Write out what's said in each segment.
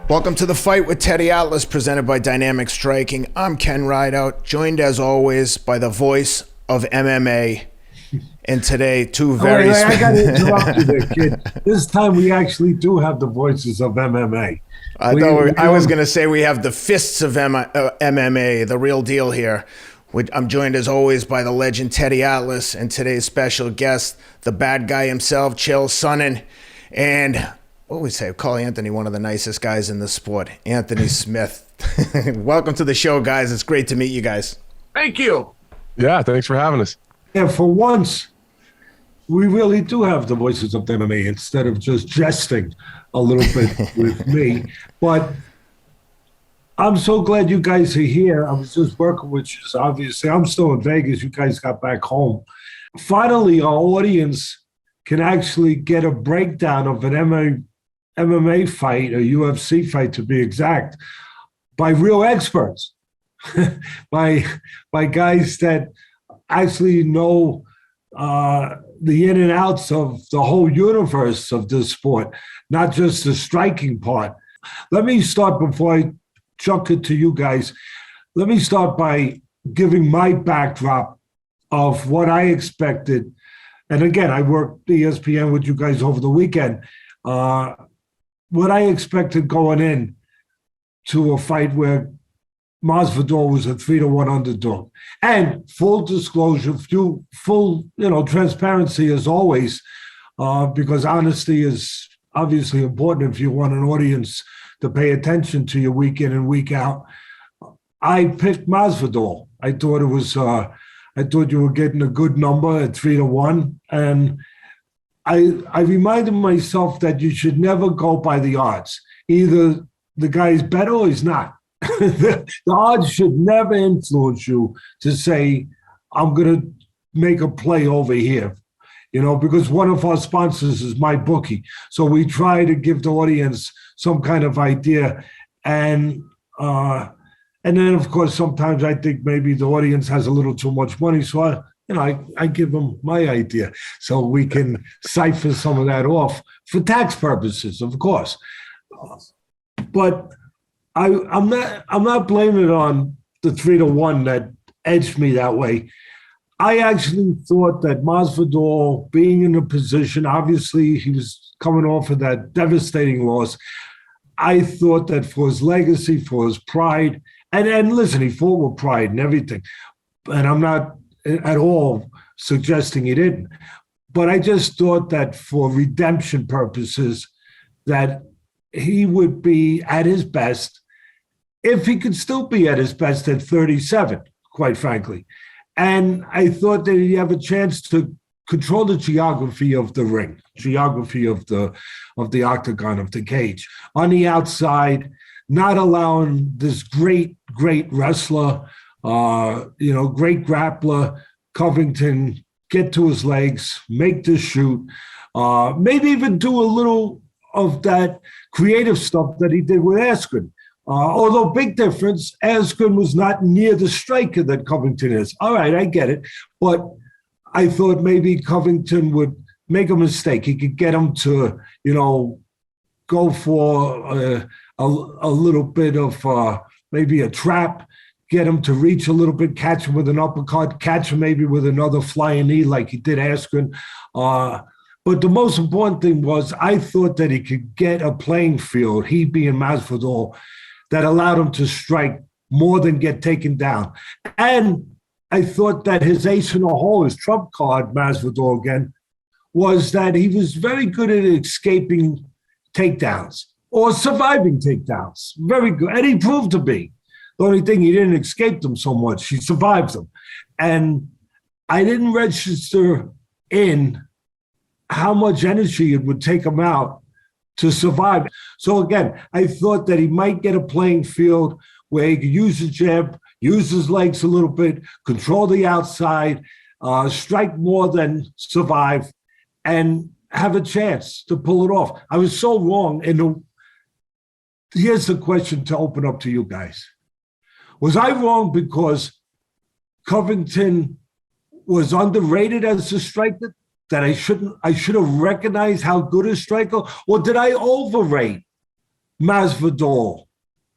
Welcome to The Fight with Teddy Atlas, presented by Dynamic Striking. I'm Ken Rideout, joined as always by the voice of MMA. And today, two very... I got to interrupt you there, kid. This time we actually do have the voices of MMA. I was going to say we have the fists of MMA, the real deal here. I'm joined as always by the legend Teddy Atlas and today's special guest, the bad guy himself, Chael Sonnen. And what we say, call Anthony one of the nicest guys in the sport, Anthony Smith. Welcome to the show, guys. It's great to meet you guys. Thank you. Yeah, thanks for having us. Yeah, for once, we really do have the voices of MMA instead of just jesting a little bit with me. But I'm so glad you guys are here. I was just working with you. So obviously, I'm still in Vegas. You guys got back home. Finally, our audience can actually get a breakdown of an MMA fight, a UFC fight to be exact, by real experts, by guys that actually know the in and outs of the whole universe of this sport, not just the striking part. Let me start before I chuck it to you guys. Let me start by giving my backdrop of what I expected. And again, I worked ESPN with you guys over the weekend. What I expected going in to a fight where Masvidal was a 3-1 underdog. And full disclosure, full transparency as always, because honesty is obviously important if you want an audience to pay attention to you week in and week out. I picked Masvidal. I thought you were getting a good number at 3-1, and I reminded myself that you should never go by the odds. Either the guy's better or he's not. The odds should never influence you to say, I'm going to make a play over here, because one of our sponsors is MyBookie. So we try to give the audience some kind of idea. And then, of course, sometimes I think maybe the audience has a little too much money. So I give them my idea so we can cipher some of that off for tax purposes, of course. But I'm not blaming it on the 3-1 that edged me that way. I actually thought that Masvidal being in a position, obviously he was coming off of that devastating loss. I thought that for his legacy, for his pride, and listen, he fought with pride and everything. And I'm not at all suggesting he didn't. But I just thought that for redemption purposes, that he would be at his best, if he could still be at his best at 37, quite frankly. And I thought that he'd have a chance to control the geography of the ring, geography of the octagon, of the cage. On the outside, not allowing this great wrestler, great grappler, Covington, get to his legs, make the shoot, maybe even do a little of that creative stuff that he did with Askren. Although big difference, Askren was not near the striker that Covington is. All right, I get it. But I thought maybe Covington would make a mistake. He could get him to, go for a little bit of maybe a trap, get him to reach a little bit, catch him with an uppercut, catch him maybe with another flying knee like he did Askren. But the most important thing was I thought that he could get a playing field, he being Masvidal, that allowed him to strike more than get taken down. And I thought that his ace in the hole, his trump card, Masvidal again, was that he was very good at escaping takedowns or surviving takedowns. Very good. And he proved to be. The only thing, he didn't escape them so much. He survived them. And I didn't register in how much energy it would take him out to survive. So again, I thought that he might get a playing field where he could use his jab, use his legs a little bit, control the outside, strike more than survive, and have a chance to pull it off. I was so wrong. And here's the question to open up to you guys. Was I wrong because Covington was underrated as a striker? That I should have recognized how good a striker, or did I overrate Masvidal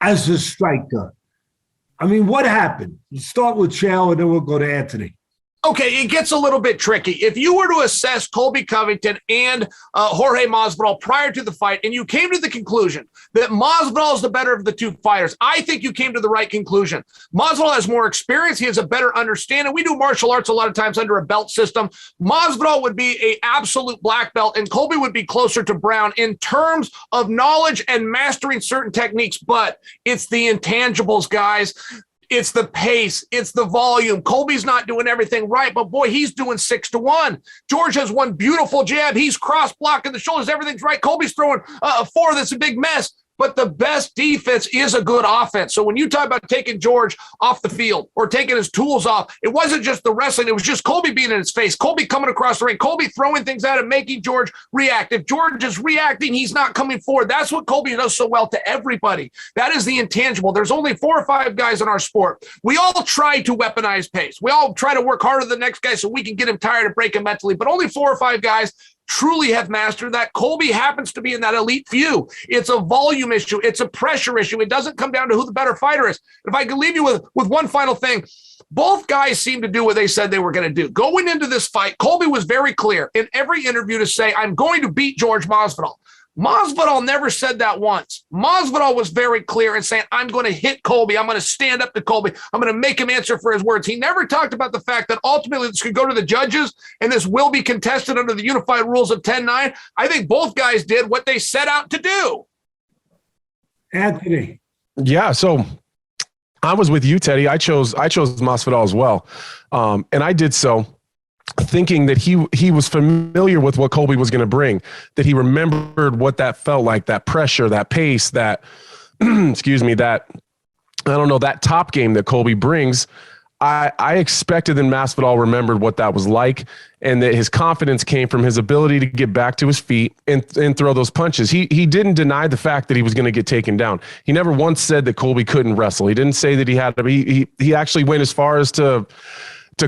as a striker? I mean, what happened? You start with Chael, and then we'll go to Anthony. Okay, it gets a little bit tricky. If you were to assess Colby Covington and Jorge Masvidal prior to the fight, and you came to the conclusion that Masvidal is the better of the two fighters, I think you came to the right conclusion. Masvidal has more experience. He has a better understanding. We do martial arts a lot of times under a belt system. Masvidal would be an absolute black belt, and Colby would be closer to brown in terms of knowledge and mastering certain techniques. But it's the intangibles, guys. It's the pace. It's the volume. Colby's not doing everything right, but boy, he's doing 6-1. George has one beautiful jab. He's cross blocking the shoulders. Everything's right. Colby's throwing a 4 that's a big mess. But the best defense is a good offense. So when you talk about taking George off the field or taking his tools off, it wasn't just the wrestling. It was just Colby being in his face, Colby coming across the ring, Colby throwing things at him, making George react. If George is reacting, he's not coming forward. That's what Colby does so well to everybody. That is the intangible. There's only 4 or 5 guys in our sport. We all try to weaponize pace. We all try to work harder than the next guy so we can get him tired and break him mentally. But only 4 or 5 guys truly have mastered that. Colby happens to be in that elite few. It's a volume issue. It's a pressure issue. It doesn't come down to who the better fighter is. If I could leave you with one final thing, both guys seem to do what they said they were going to do. Going into this fight, Colby was very clear in every interview to say, I'm going to beat George Masvidal. Masvidal never said that once. Masvidal was very clear in saying, I'm going to hit Colby. I'm going to stand up to Colby. I'm going to make him answer for his words. He never talked about the fact that ultimately this could go to the judges and this will be contested under the unified rules of 10-9. I think both guys did what they set out to do. Anthony. Yeah, so I was with you, Teddy. I chose Masvidal as well. And I did so thinking that he was familiar with what Colby was going to bring, that he remembered what that felt like, that pressure, that pace, that, excuse me, that, I don't know, that top game that Colby brings. I expected that Masvidal remembered what that was like, and that his confidence came from his ability to get back to his feet and throw those punches. He didn't deny the fact that he was going to get taken down. He never once said that Colby couldn't wrestle. He didn't say that he had to be, he actually went as far as to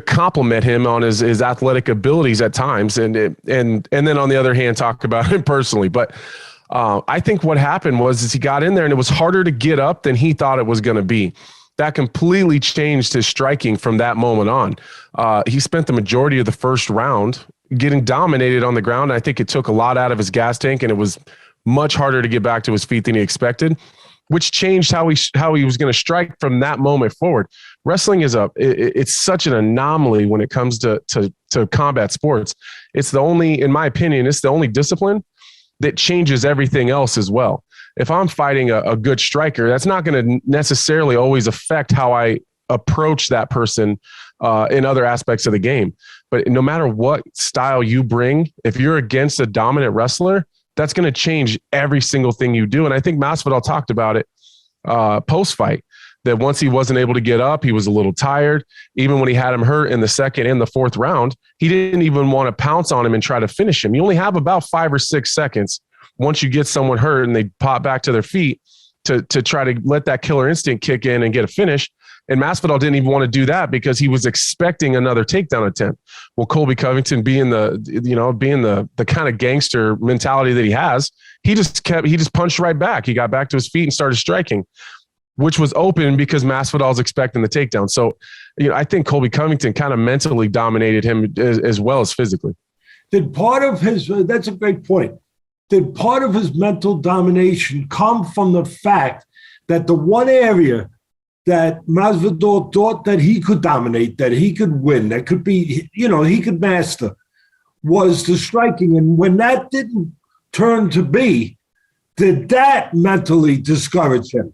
compliment him on his athletic abilities at times. And then on the other hand, talk about him personally. But I think what happened was he got in there and it was harder to get up than he thought it was going to be. That completely changed his striking from that moment on. He spent the majority of the first round getting dominated on the ground. I think it took a lot out of his gas tank, and it was much harder to get back to his feet than he expected, which changed how he was going to strike from that moment forward. Wrestling is it's such an anomaly when it comes to combat sports. It's the only, in my opinion, it's the only discipline that changes everything else as well. If I'm fighting a good striker, that's not going to necessarily always affect how I approach that person in other aspects of the game. But no matter what style you bring, if you're against a dominant wrestler, that's going to change every single thing you do. And I think Masvidal talked about it post-fight, that once he wasn't able to get up, he was a little tired. Even when he had him hurt in the second and the fourth round, he didn't even want to pounce on him and try to finish him. You only have about 5 or 6 seconds once you get someone hurt and they pop back to their feet to try to let that killer instinct kick in and get a finish. And Masvidal didn't even want to do that because he was expecting another takedown attempt. Well, Colby Covington being the kind of gangster mentality that he has, he just punched right back. He got back to his feet and started striking, which was open because Masvidal's expecting the takedown. So, I think Colby Covington kind of mentally dominated him as well as physically. Did part of his, that's a great point. Did part of his mental domination come from the fact that the one area that Masvidal thought that he could dominate, that he could win, that could be, he could master, was the striking. And when that didn't turn to be, did that mentally discourage him?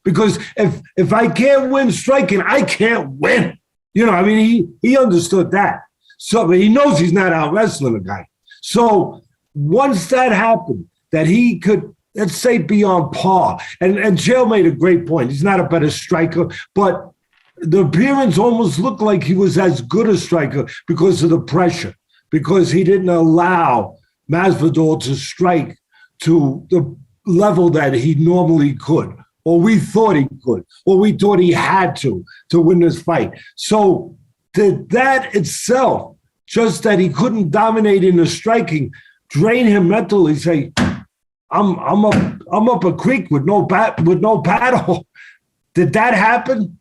Because if I can't win striking, I can't win. He understood that. So he knows he's not out wrestling a guy. So once that happened, that he could, let's say, be on par. And Chael made a great point. He's not a better striker, but the appearance almost looked like he was as good a striker because of the pressure, because he didn't allow Masvidal to strike to the level that he normally could, or we thought he could, or we thought he had to win this fight. So did that itself, just that he couldn't dominate in the striking, drain him mentally, say, I'm up a creek with no paddle. Did that happen?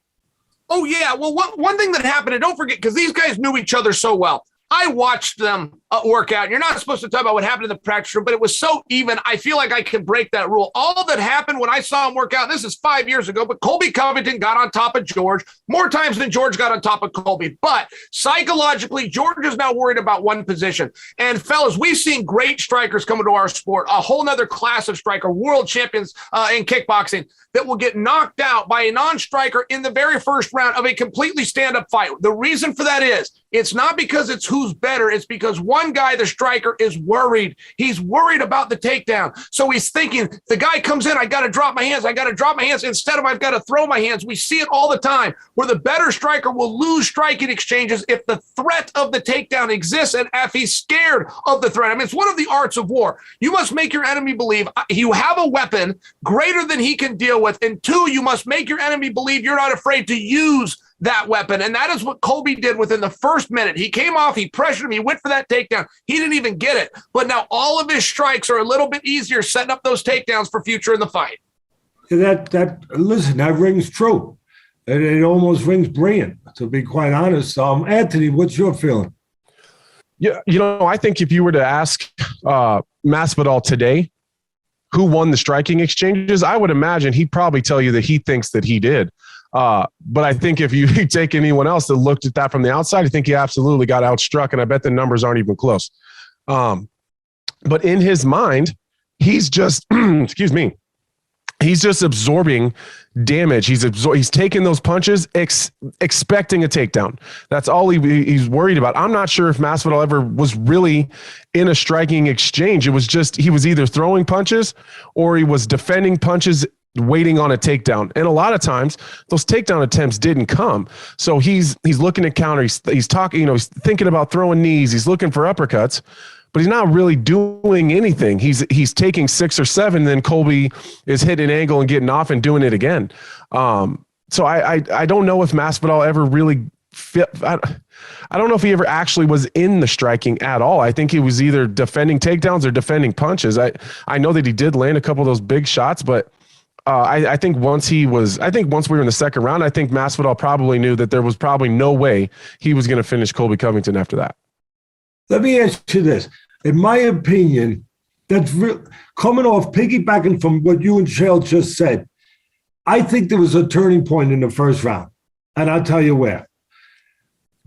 Oh, yeah. Well, one thing that happened, and don't forget, because these guys knew each other so well. I watched them work out. You're not supposed to talk about what happened in the practice room, but it was so even. I feel like I can break that rule. All that happened when I saw him work out, this is 5 years ago, but Colby Covington got on top of George more times than George got on top of Colby. But psychologically, George is now worried about one position. And fellas, we've seen great strikers come into our sport, a whole nother class of striker, world champions in kickboxing, that will get knocked out by a non-striker in the very first round of a completely stand-up fight. The reason for that is it's not because it's who's better. It's because one guy, the striker, is worried. He's worried about the takedown. So he's thinking, the guy comes in, I got to drop my hands. I got to drop my hands instead of I've got to throw my hands. We see it all the time where the better striker will lose striking exchanges if the threat of the takedown exists and if he's scared of the threat. I mean, it's one of the arts of war. You must make your enemy believe you have a weapon greater than he can deal with. And two, you must make your enemy believe you're not afraid to use that weapon. And that is what Colby did within the first minute. He came off, he pressured him, he went for that takedown. He didn't even get it. But now all of his strikes are a little bit easier setting up those takedowns for future in the fight. Listen, that rings true. It almost rings brilliant, to be quite honest. Anthony, what's your feeling? Yeah, I think if you were to ask Masvidal today who won the striking exchanges, I would imagine he'd probably tell you that he thinks that he did. But I think if you take anyone else that looked at that from the outside, I think he absolutely got outstruck, and I bet the numbers aren't even close. But in his mind, he's just, excuse me, he's just absorbing damage. He's taking those punches, expecting a takedown. That's all he's worried about. I'm not sure if Masvidal ever was really in a striking exchange. It was just he was either throwing punches or he was defending punches, waiting on a takedown. And a lot of times those takedown attempts didn't come. So he's looking to counter. He's talking, he's thinking about throwing knees. He's looking for uppercuts, but he's not really doing anything. He's taking 6 or 7. Then Colby is hitting an angle and getting off and doing it again. So I don't know if Masvidal ever really fit. I don't know if he ever actually was in the striking at all. I think he was either defending takedowns or defending punches. I know that he did land a couple of those big shots, but I think once we were in the second round, I think Masvidal probably knew that there was probably no way he was going to finish Colby Covington after that. Let me ask you this. In my opinion, that's coming off, piggybacking from what you and Chael just said, I think there was a turning point in the first round, and I'll tell you where.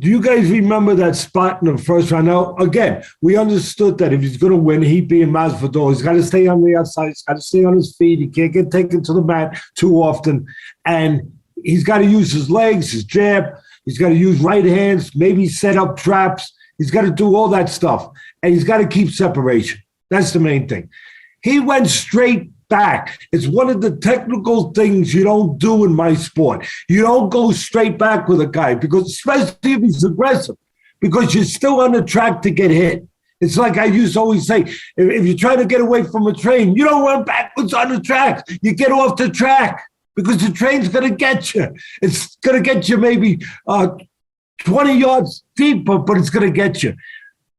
Do you guys remember that spot in the first round? Now, again, we understood that if he's going to win, he being Masvidal, he's got to stay on the outside. He's got to stay on his feet. He can't get taken to the mat too often. And he's got to use his legs, his jab. He's got to use right hands, maybe set up traps. He's got to do all that stuff. And he's got to keep separation. That's the main thing. He went straight back. It's one of the technical things you don't do in my sport. You don't go straight back with a guy, because especially if he's aggressive, because you're still on the track to get hit. It's like I used to always say, if you're trying to get away from a train, you don't run backwards on the track. You get off the track, because the train's going to get you. It's going to get you maybe 20 yards deeper, but it's going to get you.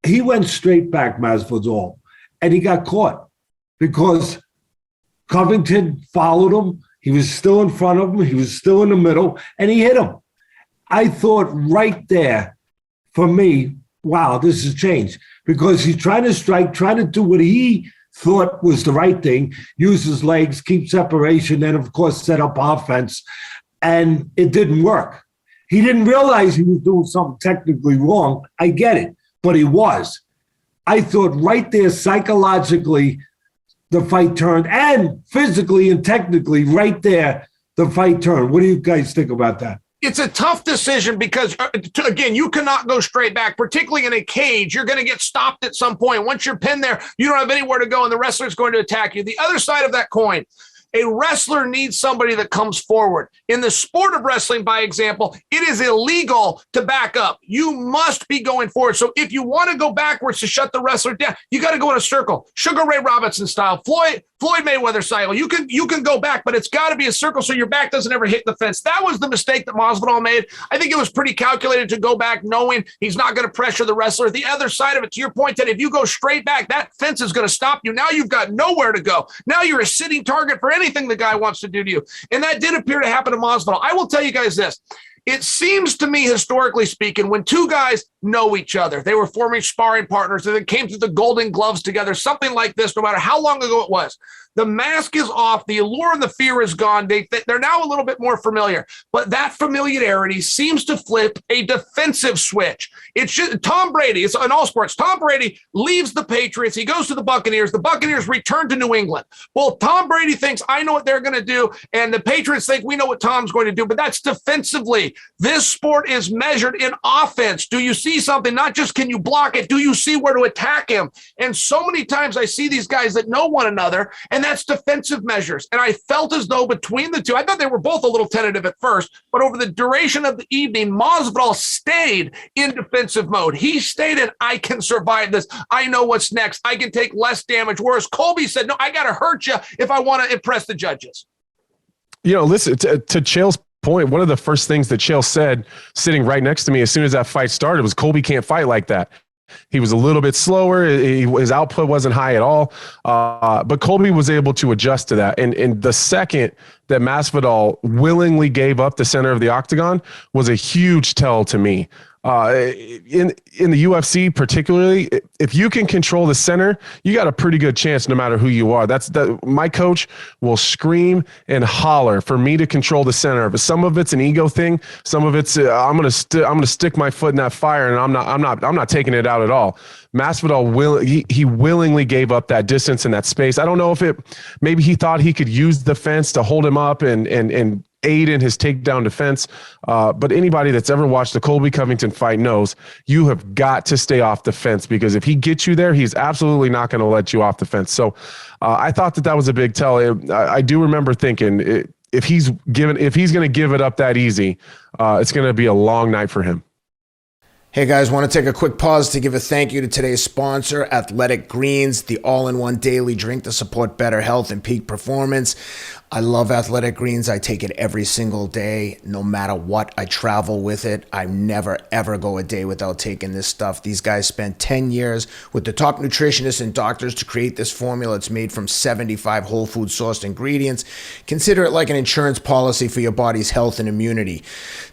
He went straight back, Masvidal, and he got caught because Covington followed him. He was still in front of him. He was still in the middle, and he hit him. I thought right there, for me, wow, this has changed, because he's trying to strike, trying to do what he thought was the right thing, use his legs, keep separation, and of course set up offense, and it didn't work. He didn't realize he was doing something technically wrong. I get it, but he was. I thought right there, psychologically, the fight turned, and physically and technically right there, the fight turned. What do you guys think about that? It's a tough decision because, again, you cannot go straight back, particularly in a cage. You're going to get stopped at some point. Once you're pinned there, you don't have anywhere to go, and the wrestler's going to attack you. The other side of that coin, a wrestler needs somebody that comes forward. In the sport of wrestling, by example, it is illegal to back up. You must be going forward. So if you want to go backwards to shut the wrestler down, you got to go in a circle, Sugar Ray Robinson style. Floyd Mayweather cycle. You can go back, but it's got to be a circle so your back doesn't ever hit the fence. That was the mistake that Masvidal made. I think it was pretty calculated to go back knowing he's not going to pressure the wrestler. The other side of it, to your point, that if you go straight back, that fence is going to stop you. Now you've got nowhere to go. Now you're a sitting target for anything the guy wants to do to you. And that did appear to happen to Masvidal. I will tell you guys this. It seems to me, historically speaking, when two guys know each other, they were former sparring partners and then came through the Golden Gloves together, something like this, no matter how long ago it was. The mask is off. The allure and the fear is gone. They're now a little bit more familiar. But that familiarity seems to flip a defensive switch. It's just Tom Brady. It's in all sports. Tom Brady leaves the Patriots. He goes to the Buccaneers. The Buccaneers return to New England. Well, Tom Brady thinks, I know what they're going to do. And the Patriots think, we know what Tom's going to do. But that's defensively. This sport is measured in offense. Do you see something? Not just can you block it. Do you see where to attack him? And so many times I see these guys that know one another, and that's defensive measures. And I felt as though between the two, I thought they were both a little tentative at first, but over the duration of the evening, Masvidal stayed in defensive mode. He stayed in, I can survive this. I know what's next. I can take less damage. Whereas Colby said, no, I got to hurt you if I want to impress the judges. Listen, to Chael's point, one of the first things that Chael said sitting right next to me as soon as that fight started was Colby can't fight like that. He was a little bit slower. His output wasn't high at all. But Colby was able to adjust to that. And the second that Masvidal willingly gave up the center of the octagon was a huge tell to me. In the UFC particularly, if you can control the center, you got a pretty good chance no matter who you are. My coach will scream and holler for me to control the center. But some of it's an ego thing. Some of it's I'm gonna stick my foot in that fire, and I'm not taking it out at all. Masvidal he willingly gave up that distance and that space. I don't know if maybe he thought he could use the fence to hold him up and aid in his takedown defense. But anybody that's ever watched the Colby Covington fight knows you have got to stay off the fence, because if he gets you there, he's absolutely not going to let you off the fence. So I thought that was a big tell. I do remember thinking if he's going to give it up that easy, it's going to be a long night for him. Hey guys, want to take a quick pause to give a thank you to today's sponsor, Athletic Greens, the all-in-one daily drink to support better health and peak performance. I love Athletic Greens. I take it every single day, no matter what. I travel with it. I never, ever go a day without taking this stuff. These guys spent 10 years with the top nutritionists and doctors to create this formula. It's made from 75 whole food sourced ingredients. Consider it like an insurance policy for your body's health and immunity.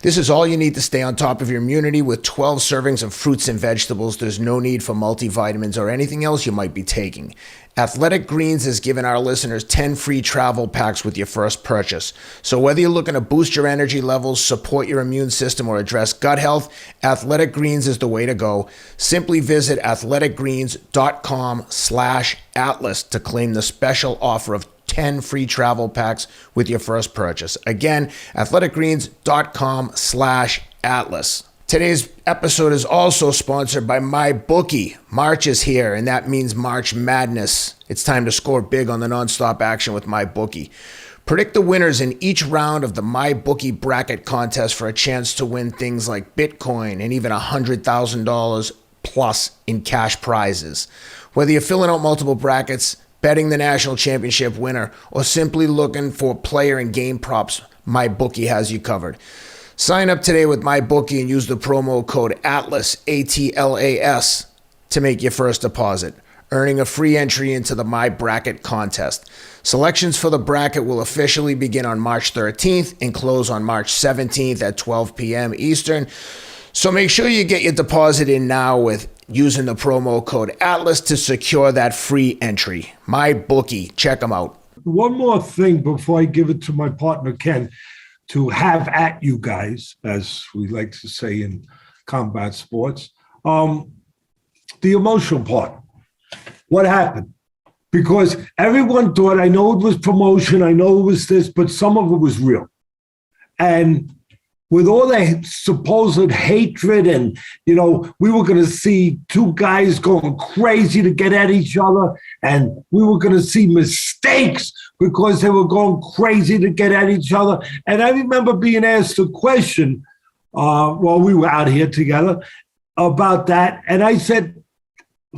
This is all you need to stay on top of your immunity. With 12 servings of fruits and vegetables, there's no need for multivitamins or anything else you might be taking. Athletic Greens has given our listeners 10 free travel packs with your first purchase. So whether you're looking to boost your energy levels, support your immune system, or address gut health, Athletic Greens is the way to go. Simply visit athleticgreens.com/Atlas to claim the special offer of 10 free travel packs with your first purchase. Again, athleticgreens.com/Atlas. Today's episode is also sponsored by MyBookie. March is here, and that means March Madness. It's time to score big on the nonstop action with MyBookie. Predict the winners in each round of the MyBookie bracket contest for a chance to win things like Bitcoin and even $100,000 plus in cash prizes. Whether you're filling out multiple brackets, betting the national championship winner, or simply looking for player and game props, MyBookie has you covered. Sign up today with MyBookie and use the promo code ATLAS, ATLAS, to make your first deposit, earning a free entry into the My Bracket contest. Selections for the bracket will officially begin on March 13th and close on March 17th at 12 p.m. Eastern. So make sure you get your deposit in now with using the promo code ATLAS to secure that free entry. MyBookie, check them out. One more thing before I give it to my partner, Ken, to have at you guys, as we like to say in combat sports, the emotional part. What happened? Because everyone thought, I know it was promotion, I know it was this, but some of it was real. And with all the supposed hatred and, we were going to see two guys going crazy to get at each other, and we were going to see mistakes because they were going crazy to get at each other. And I remember being asked a question while we were out here together about that. And I said,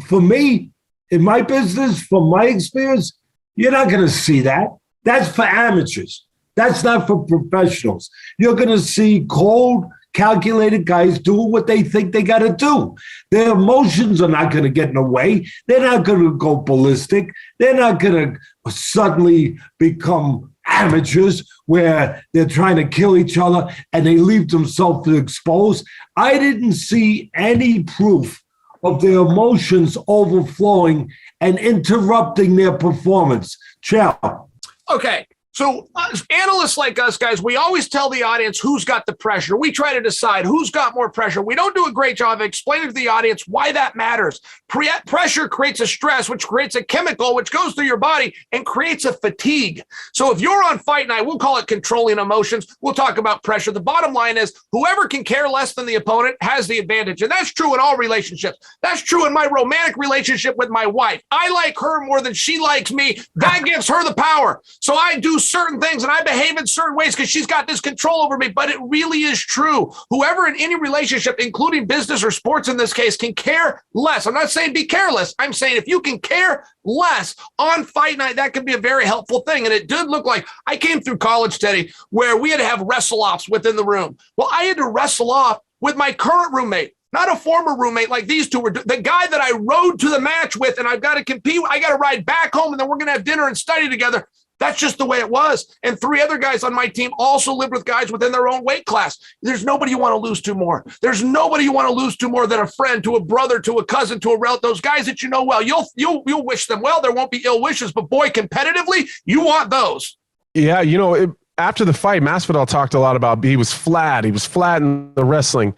for me, in my business, from my experience, You're not going to see that. That's for amateurs. That's not for professionals. You're going to see cold, calculated guys doing what they think they got to do. Their emotions are not going to get in the way. They're not going to go ballistic. They're not going to suddenly become amateurs where they're trying to kill each other and they leave themselves exposed. I didn't see any proof of their emotions overflowing and interrupting their performance. Chael. Okay. So analysts like us, guys, we always tell the audience who's got the pressure. We try to decide who's got more pressure. We don't do a great job of explaining to the audience why that matters. Pressure creates a stress, which creates a chemical, which goes through your body and creates a fatigue. So if you're on fight night, we'll call it controlling emotions. We'll talk about pressure. The bottom line is whoever can care less than the opponent has the advantage. And that's true in all relationships. That's true in my romantic relationship with my wife. I like her more than she likes me. That gives her the power. So I do certain things and I behave in certain ways because she's got this control over me, but it really is true. Whoever in any relationship, including business or sports in this case, can care less. I'm not saying be careless. I'm saying if you can care less on fight night, that can be a very helpful thing. And it did look like I came through college, Teddy, where we had to have wrestle-offs within the room. Well, I had to wrestle off with my current roommate. Not a former roommate like these two were. The guy that I rode to the match with and I've got to compete. I got to ride back home and then we're going to have dinner and study together. That's just the way it was. And 3 other guys on my team also lived with guys within their own weight class. There's nobody you want to lose to more. There's nobody you want to lose to more than a friend, to a brother, to a cousin, to a relative. Those guys that you know well, you'll wish them well. There won't be ill wishes, but boy, competitively, you want those. Yeah, after the fight, Masvidal talked a lot about he was flat. He was flat in the wrestling.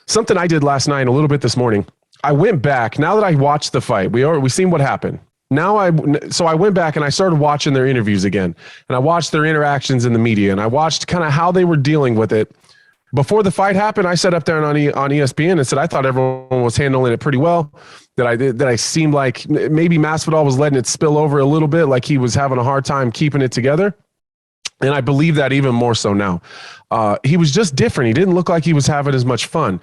Something I did last night, a little bit this morning. I went back. Now that I watched the fight, we seen what happened. So I went back and I started watching their interviews again, and I watched their interactions in the media, and I watched kind of how they were dealing with it. Before the fight happened, I sat up there on ESPN and said I thought everyone was handling it pretty well. That I seemed like maybe Masvidal was letting it spill over a little bit, like he was having a hard time keeping it together. And I believe that even more so now. He was just different. He didn't look like he was having as much fun.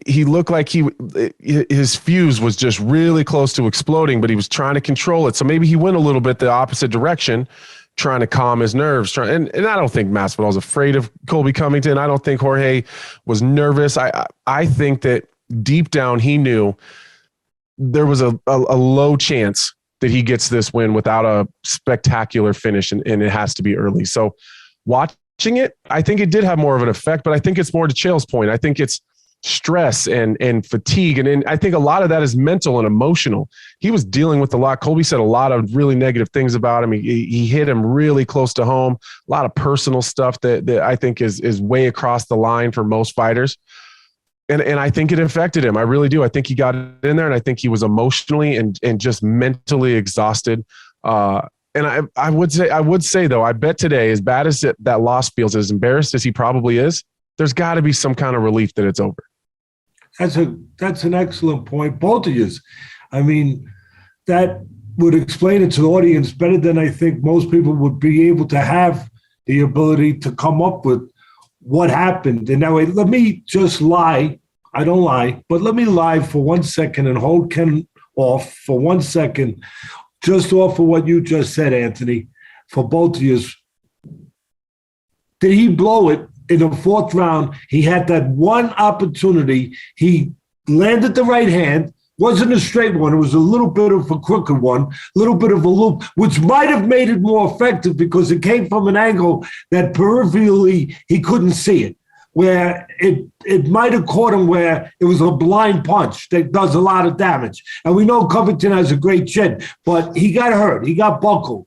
He looked like his fuse was just really close to exploding, but he was trying to control it. So maybe he went a little bit the opposite direction, trying to calm his nerves. And I don't think Masvidal was afraid of Colby Covington. I don't think Jorge was nervous. I think that deep down he knew there was a low chance that he gets this win without a spectacular finish, and it has to be early. So watching it, I think it did have more of an effect, but I think it's more to Chael's point. I think it's stress and fatigue. And I think a lot of that is mental and emotional. He was dealing with a lot. Colby said a lot of really negative things about him. He hit him really close to home, a lot of personal stuff that I think is way across the line for most fighters. And I think it affected him. I really do. I think he got in there, and I think he was emotionally and just mentally exhausted. And I would say though, I bet today, as bad as that loss feels, as embarrassed as he probably is, there's got to be some kind of relief that it's over. That's an excellent point, both of you. I mean, that would explain it to the audience better than I think most people would be able to have the ability to come up with what happened. And now let me just lie. I don't lie, but let me lie for 1 second and hold Ken off for 1 second, just off of what you just said, Anthony, for both of you. Did he blow it in the 4th round? He had that one opportunity. He landed the right hand. Wasn't a straight one. It was a little bit of a crooked one, a little bit of a loop, which might have made it more effective because it came from an angle that peripherally he couldn't see it, where it might have caught him where it was a blind punch that does a lot of damage. And we know Covington has a great chin, but he got hurt. He got buckled.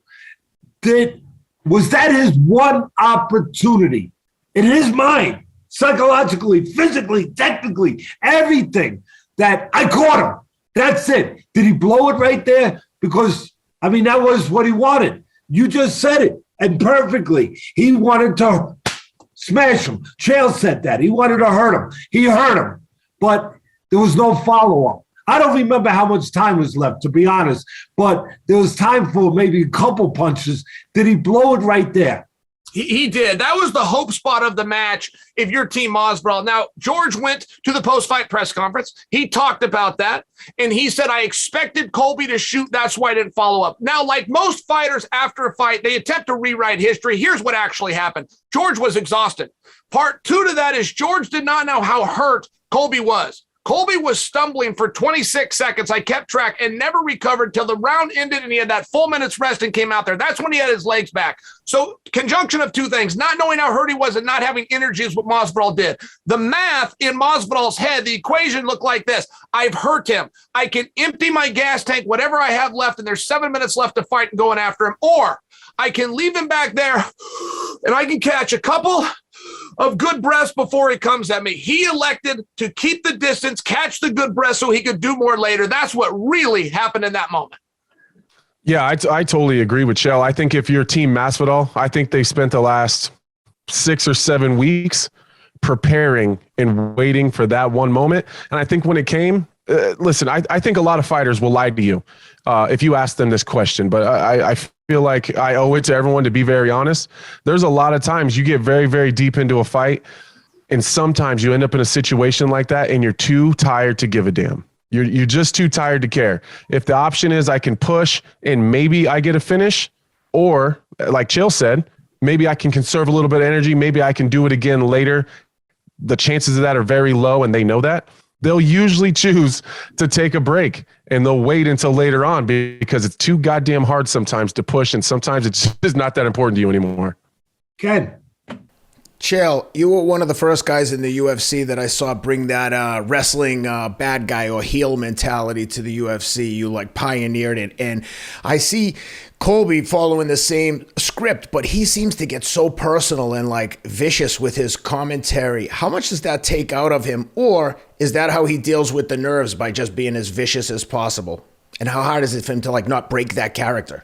Was that his one opportunity in his mind, psychologically, physically, technically, everything? That I caught him. That's it. Did he blow it right there? Because, I mean, that was what he wanted. You just said it, and perfectly. He wanted to smash him. Chael said that. He wanted to hurt him. He hurt him. But there was no follow-up. I don't remember how much time was left, to be honest, but there was time for maybe a couple punches. Did he blow it right there? He did. That was the hope spot of the match if you're Team Masvidal. Now, George went to the post-fight press conference. He talked about that, and he said, I expected Colby to shoot. That's why I didn't follow up. Now, like most fighters after a fight, they attempt to rewrite history. Here's what actually happened. George was exhausted. Part two to that is George did not know how hurt Colby was. Colby was stumbling for 26 seconds. I kept track and never recovered till the round ended and he had that full minute's rest and came out there. That's when he had his legs back. So conjunction of two things, not knowing how hurt he was and not having energy is what Masvidal did. The math in Masvidal's head, the equation looked like this. I've hurt him. I can empty my gas tank, whatever I have left, and there's 7 minutes left to fight and going after him. Or I can leave him back there and I can catch a couple of good breaths before he comes at me. He elected to keep the distance, catch the good breath so he could do more later. That's what really happened in that moment. Yeah, I totally agree with Chael. I think if you're Team Masvidal, I think they spent the last 6 or 7 weeks preparing and waiting for that one moment. And I think when it came, listen, I think a lot of fighters will lie to you if you ask them this question, but I feel like I owe it to everyone to be very honest. There's a lot of times you get very, very deep into a fight, and sometimes you end up in a situation like that and you're too tired to give a damn. You're just too tired to care. If the option is I can push and maybe I get a finish, or like Chael said, maybe I can conserve a little bit of energy, maybe I can do it again later. The chances of that are very low, and they know that. They'll usually choose to take a break and they'll wait until later on because it's too goddamn hard sometimes to push, and sometimes it's just not that important to you anymore. Ken. Chael, you were one of the first guys in the UFC that I saw bring that wrestling bad guy or heel mentality to the UFC. You like pioneered it. And I see Colby following the same script, but he seems to get so personal and like vicious with his commentary. How much does that take out of him? Or is that how he deals with the nerves, by just being as vicious as possible? And how hard is it for him to like not break that character?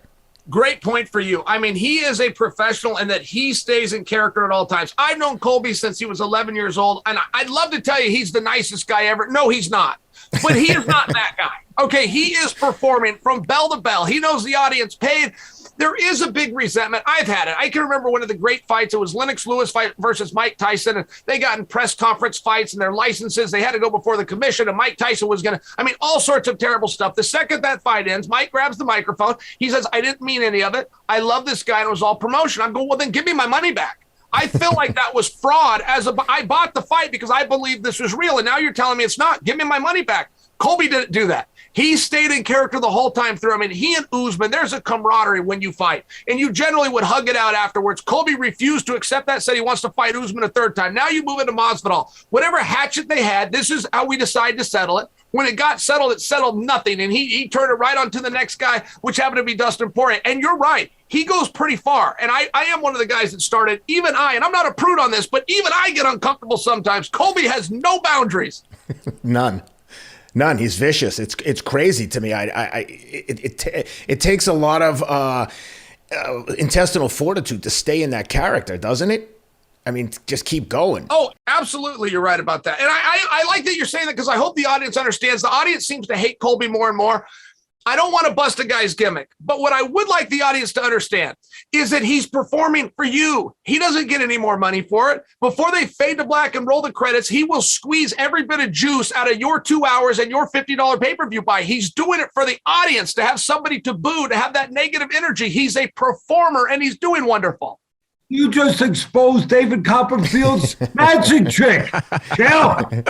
Great point for you. I mean, he is a professional and that he stays in character at all times. I've known Colby since he was 11 years old, and I'd love to tell you he's the nicest guy ever. No, he's not. But he is not that guy. Okay, he is performing from bell to bell. He knows the audience paid. There is a big resentment. I've had it. I can remember one of the great fights. It was Lennox Lewis fight versus Mike Tyson. And they got in press conference fights and their licenses. They had to go before the commission, and Mike Tyson was going to, all sorts of terrible stuff. The second that fight ends, Mike grabs the microphone. He says, I didn't mean any of it. I love this guy, and it was all promotion. I'm going, well, then give me my money back. I feel like that was fraud. I bought the fight because I believed this was real, and now you're telling me it's not. Give me my money back. Colby didn't do that. He stayed in character the whole time through. He and Usman, there's a camaraderie when you fight, and you generally would hug it out afterwards. Colby refused to accept that, said he wants to fight Usman a third time. Now you move into Masvidal. Whatever hatchet they had, this is how we decide to settle it. When it got settled, it settled nothing, and he turned it right on to the next guy, which happened to be Dustin Poirier. And you're right. He goes pretty far, and I am one of the guys that started, and I'm not a prude on this, but even I get uncomfortable sometimes. Colby has no boundaries. None. He's vicious. It's crazy to me. It takes a lot of intestinal fortitude to stay in that character, doesn't it? Just keep going. Oh, absolutely. You're right about that. And I like that you're saying that, because I hope the audience understands. The audience seems to hate Colby more and more. I don't want to bust a guy's gimmick, but what I would like the audience to understand is that he's performing for you. He doesn't get any more money for it. Before they fade to black and roll the credits, he will squeeze every bit of juice out of your 2 hours and your $50 pay-per-view buy. He's doing it for the audience, to have somebody to boo, to have that negative energy. He's a performer, and he's doing wonderful. You just exposed David Copperfield's magic trick. Chael.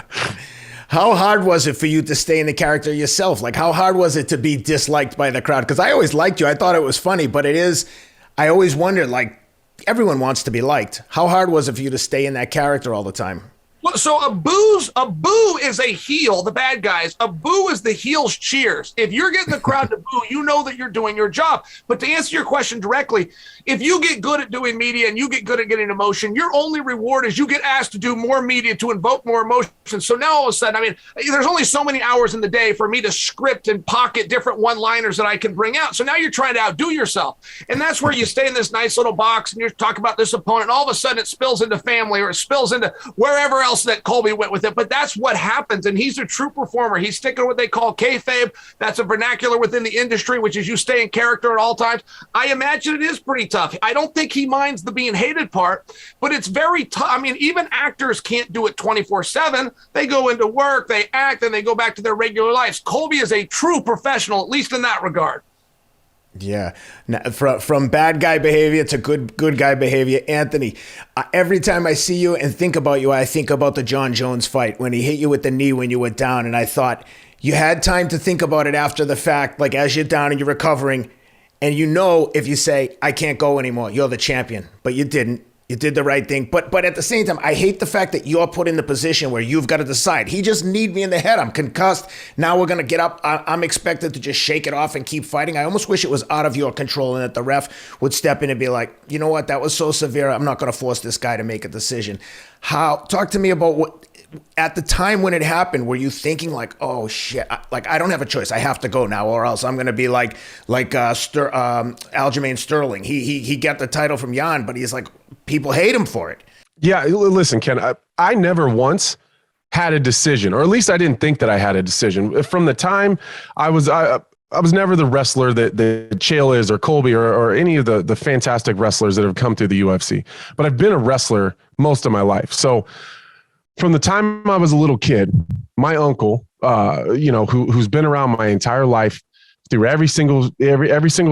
How hard was it for you to stay in the character yourself? Like, how hard was it to be disliked by the crowd? Because I always liked you. I thought it was funny, but I always wondered, like, everyone wants to be liked. How hard was it for you to stay in that character all the time? Well, so a boo is a heel, the bad guys. A boo is the heel's cheers. If you're getting the crowd to boo, you know that you're doing your job. But to answer your question directly, if you get good at doing media and you get good at getting emotion, your only reward is you get asked to do more media to invoke more emotion. So now all of a sudden, there's only so many hours in the day for me to script and pocket different one-liners that I can bring out. So now you're trying to outdo yourself. And that's where you stay in this nice little box and you're talking about this opponent, and all of a sudden it spills into family, or it spills into wherever else else that Colby went with it, but that's what happens. And he's a true performer. He's sticking to what they call kayfabe. That's a vernacular within the industry, which is you stay in character at all times. I imagine it is pretty tough. I don't think he minds the being hated part, but it's very tough. I mean, even actors can't do it 24/7. They go into work, they act, and they go back to their regular lives. Colby is a true professional, at least in that regard. Yeah, now, from bad guy behavior to good guy behavior. Anthony, every time I see you and think about you, I think about the John Jones fight when he hit you with the knee when you were down. And I thought you had time to think about it after the fact, like as you're down and you're recovering. And you know, if you say, I can't go anymore, you're the champion. But you didn't. You did the right thing. But at the same time, I hate the fact that you're put in the position where you've got to decide. He just kneed me in the head. I'm concussed. Now we're going to get up. I'm expected to just shake it off and keep fighting. I almost wish it was out of your control and that the ref would step in and be like, you know what, that was so severe. I'm not going to force this guy to make a decision. Talk to me about what, at the time when it happened, were you thinking like, oh shit, I don't have a choice. I have to go now or else I'm going to be like Aljamain Sterling. He got the title from Jan, but he's like, people hate him for it. Yeah, listen, Ken, I never once had a decision, or at least I didn't think that I had a decision. From the time I was never the wrestler that Chael is or Colby or any of the fantastic wrestlers that have come through the UFC. But I've been a wrestler most of my life. So from the time I was a little kid, my uncle, who's been around my entire life through every single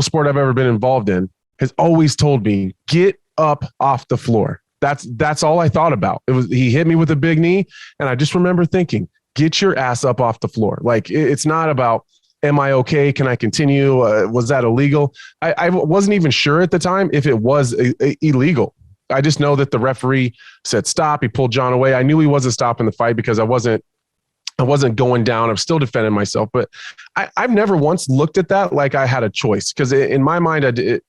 sport I've ever been involved in, has always told me, get up off the floor. That's all I thought about. He hit me with a big knee, and I just remember thinking, get your ass up off the floor. Like, it's not about, am I okay? Can I continue? Was that illegal? I wasn't even sure at the time if it was illegal. I just know that the referee said stop. He pulled John away. I knew he wasn't stopping the fight because I wasn't going down. I'm still defending myself, but I've never once looked at that like I had a choice, because in my mind,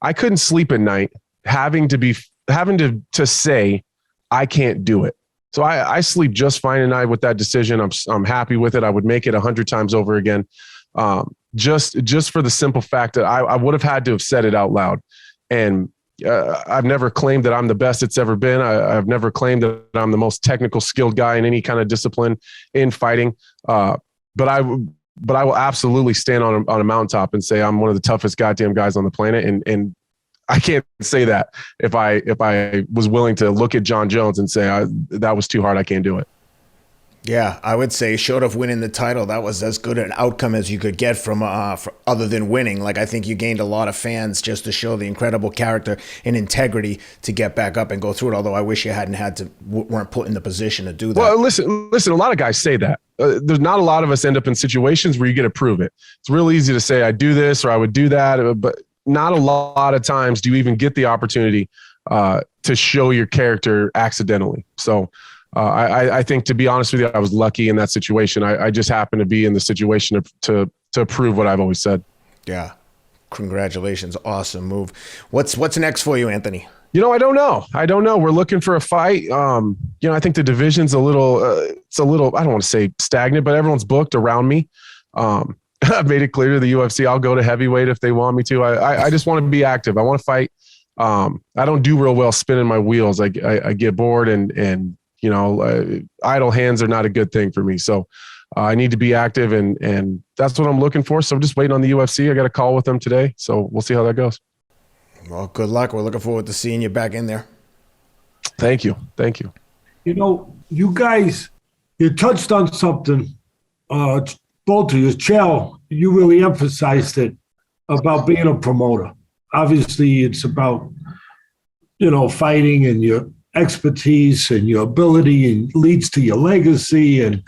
I couldn't sleep at night having to say I can't do it. So I sleep just fine at night with that decision. I'm happy with it. I would make it 100 times over again. Just for the simple fact that I would have had to have said it out loud. And I've never claimed that I'm the best it's ever been. I've never claimed that I'm the most technical skilled guy in any kind of discipline in fighting. But I will absolutely stand on a mountaintop and say I'm one of the toughest goddamn guys on the planet. And I can't say that if I was willing to look at John Jones and say that was too hard, I can't do it. Yeah, I would say short of winning the title, that was as good an outcome as you could get from other than winning. Like, I think you gained a lot of fans just to show the incredible character and integrity to get back up and go through it. Although I wish you weren't put in the position to do that. Well, listen, a lot of guys say that. There's not a lot of us end up in situations where you get to prove it. It's real easy to say I do this or I would do that, but not a lot of times do you even get the opportunity to show your character accidentally. So I think, to be honest with you, I was lucky in that situation. I just happened to be in the situation to prove what I've always said. Yeah. Congratulations. Awesome move. What's next for you, Anthony? I don't know. We're looking for a fight. I think the division's a little, I don't want to say stagnant, but everyone's booked around me. I've made it clear to the UFC I'll go to heavyweight if they want me to. I just want to be active. I want to fight. I don't do real well spinning my wheels. I get bored and idle hands are not a good thing for me. So I need to be active and that's what I'm looking for. So I'm just waiting on the UFC. I got a call with them today. So we'll see how that goes. Well, good luck. We're looking forward to seeing you back in there. Thank you. You guys, you touched on something, both of you. Chael, you really emphasized it about being a promoter. Obviously, it's about, fighting and your expertise and your ability, and leads to your legacy and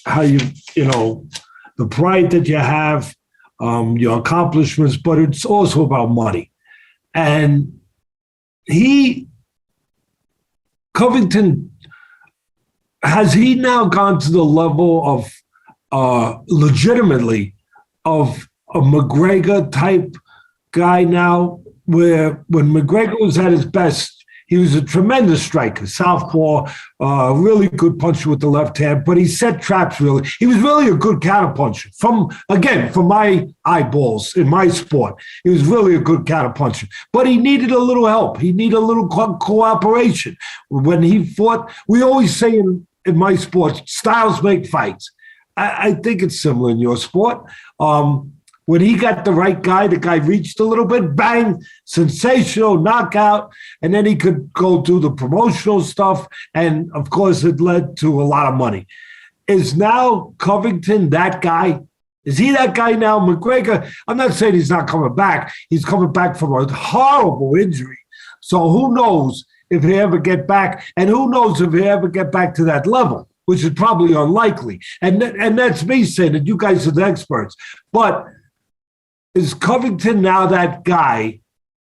how the pride that you have, your accomplishments, but it's also about money. And Covington, has he now gone to the level of legitimately of a McGregor type guy now, where when McGregor was at his best, he was a tremendous striker, southpaw, really good puncher with the left hand, but he set traps really. He was really a good counterpuncher. From my eyeballs in my sport, he was really a good counterpuncher. But he needed a little help. He needed a little cooperation. When he fought, we always say in my sport, styles make fights. I think it's similar in your sport. When he got the right guy, the guy reached a little bit, bang, sensational knockout, and then he could go do the promotional stuff, and of course it led to a lot of money. Is now Covington that guy? Is he that guy now? McGregor, I'm not saying he's not coming back. He's coming back from a horrible injury. So who knows if he ever get back, and who knows if he ever get back to that level, which is probably unlikely. And that's me saying it. You guys are the experts. But is Covington now that guy?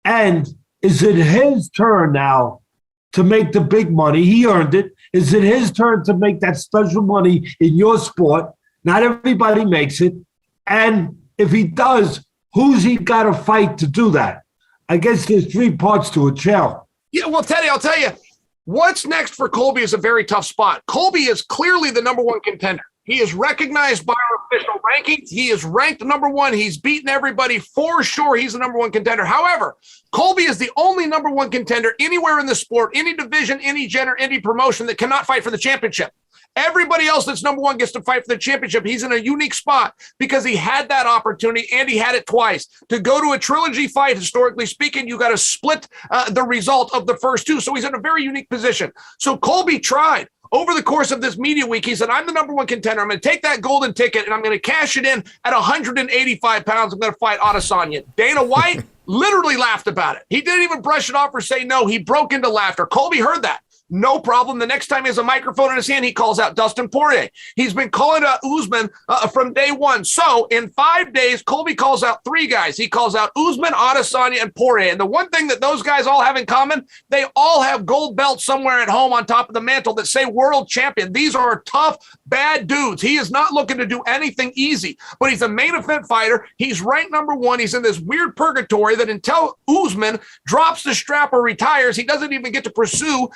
And is it his turn now to make the big money? He earned it. Is it his turn to make that special money in your sport? Not everybody makes it. And if he does, who's he got to fight to do that? I guess there's 3 parts to it, Chael. Yeah, well, Teddy, I'll tell you, what's next for Colby is a very tough spot. Colby is clearly the number 1 contender. He is recognized by our official rankings. He is ranked number 1. He's beaten everybody for sure. He's the number 1 contender. However, Colby is the only number 1 contender anywhere in the sport, any division, any gender, any promotion that cannot fight for the championship. Everybody else that's number 1 gets to fight for the championship. He's in a unique spot because he had that opportunity and he had it twice. To go to a trilogy fight, historically speaking, you got to split the result of the first 2. So he's in a very unique position. So Colby tried. Over the course of this media week, he said, I'm the number 1 contender. I'm going to take that golden ticket and I'm going to cash it in at 185 pounds. I'm going to fight Adesanya. Dana White literally laughed about it. He didn't even brush it off or say no. He broke into laughter. Colby heard that. No problem. The next time he has a microphone in his hand, he calls out Dustin Poirier. He's been calling out Usman from day 1. So in 5 days, Colby calls out 3 guys. He calls out Usman, Adesanya, and Poirier. And the one thing that those guys all have in common, they all have gold belts somewhere at home on top of the mantle that say world champion. These are tough, bad dudes. He is not looking to do anything easy, but he's a main event fighter. He's ranked number 1. He's in this weird purgatory that until Usman drops the strap or retires, he doesn't even get to pursue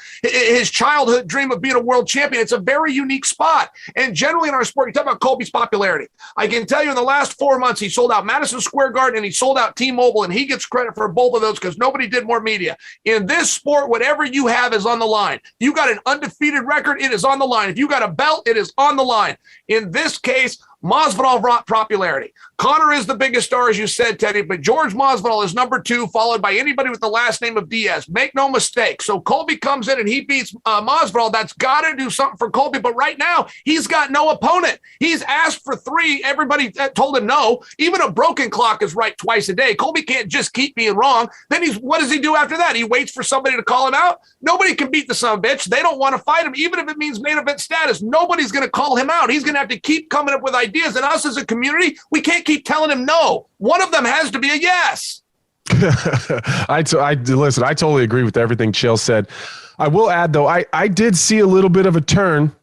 his childhood dream of being a world champion. It's a very unique spot. And generally in our sport, you talk about Colby's popularity. I can tell you in the last 4 months, he sold out Madison Square Garden and he sold out T-Mobile, and he gets credit for both of those because nobody did more media. In this sport, whatever you have is on the line. You got an undefeated record, it is on the line. If you got a belt, it is on the line. In this case, Masvidal brought popularity. Conor is the biggest star, as you said, Teddy, but George Masvidal is number 2, followed by anybody with the last name of Diaz. Make no mistake. So Colby comes in and he beats Masvidal. That's got to do something for Colby. But right now, he's got no opponent. He's asked for 3. Everybody told him no. Even a broken clock is right twice a day. Colby can't just keep being wrong. Then what does he do after that? He waits for somebody to call him out. Nobody can beat the son of a bitch. They don't want to fight him, even if it means main event status. Nobody's going to call him out. He's going to have to keep coming up with ideas. And us as a community, we can't keep telling him no. One of them has to be a yes. Listen, I totally agree with everything Chael said. I will add, though, I did see a little bit of a turn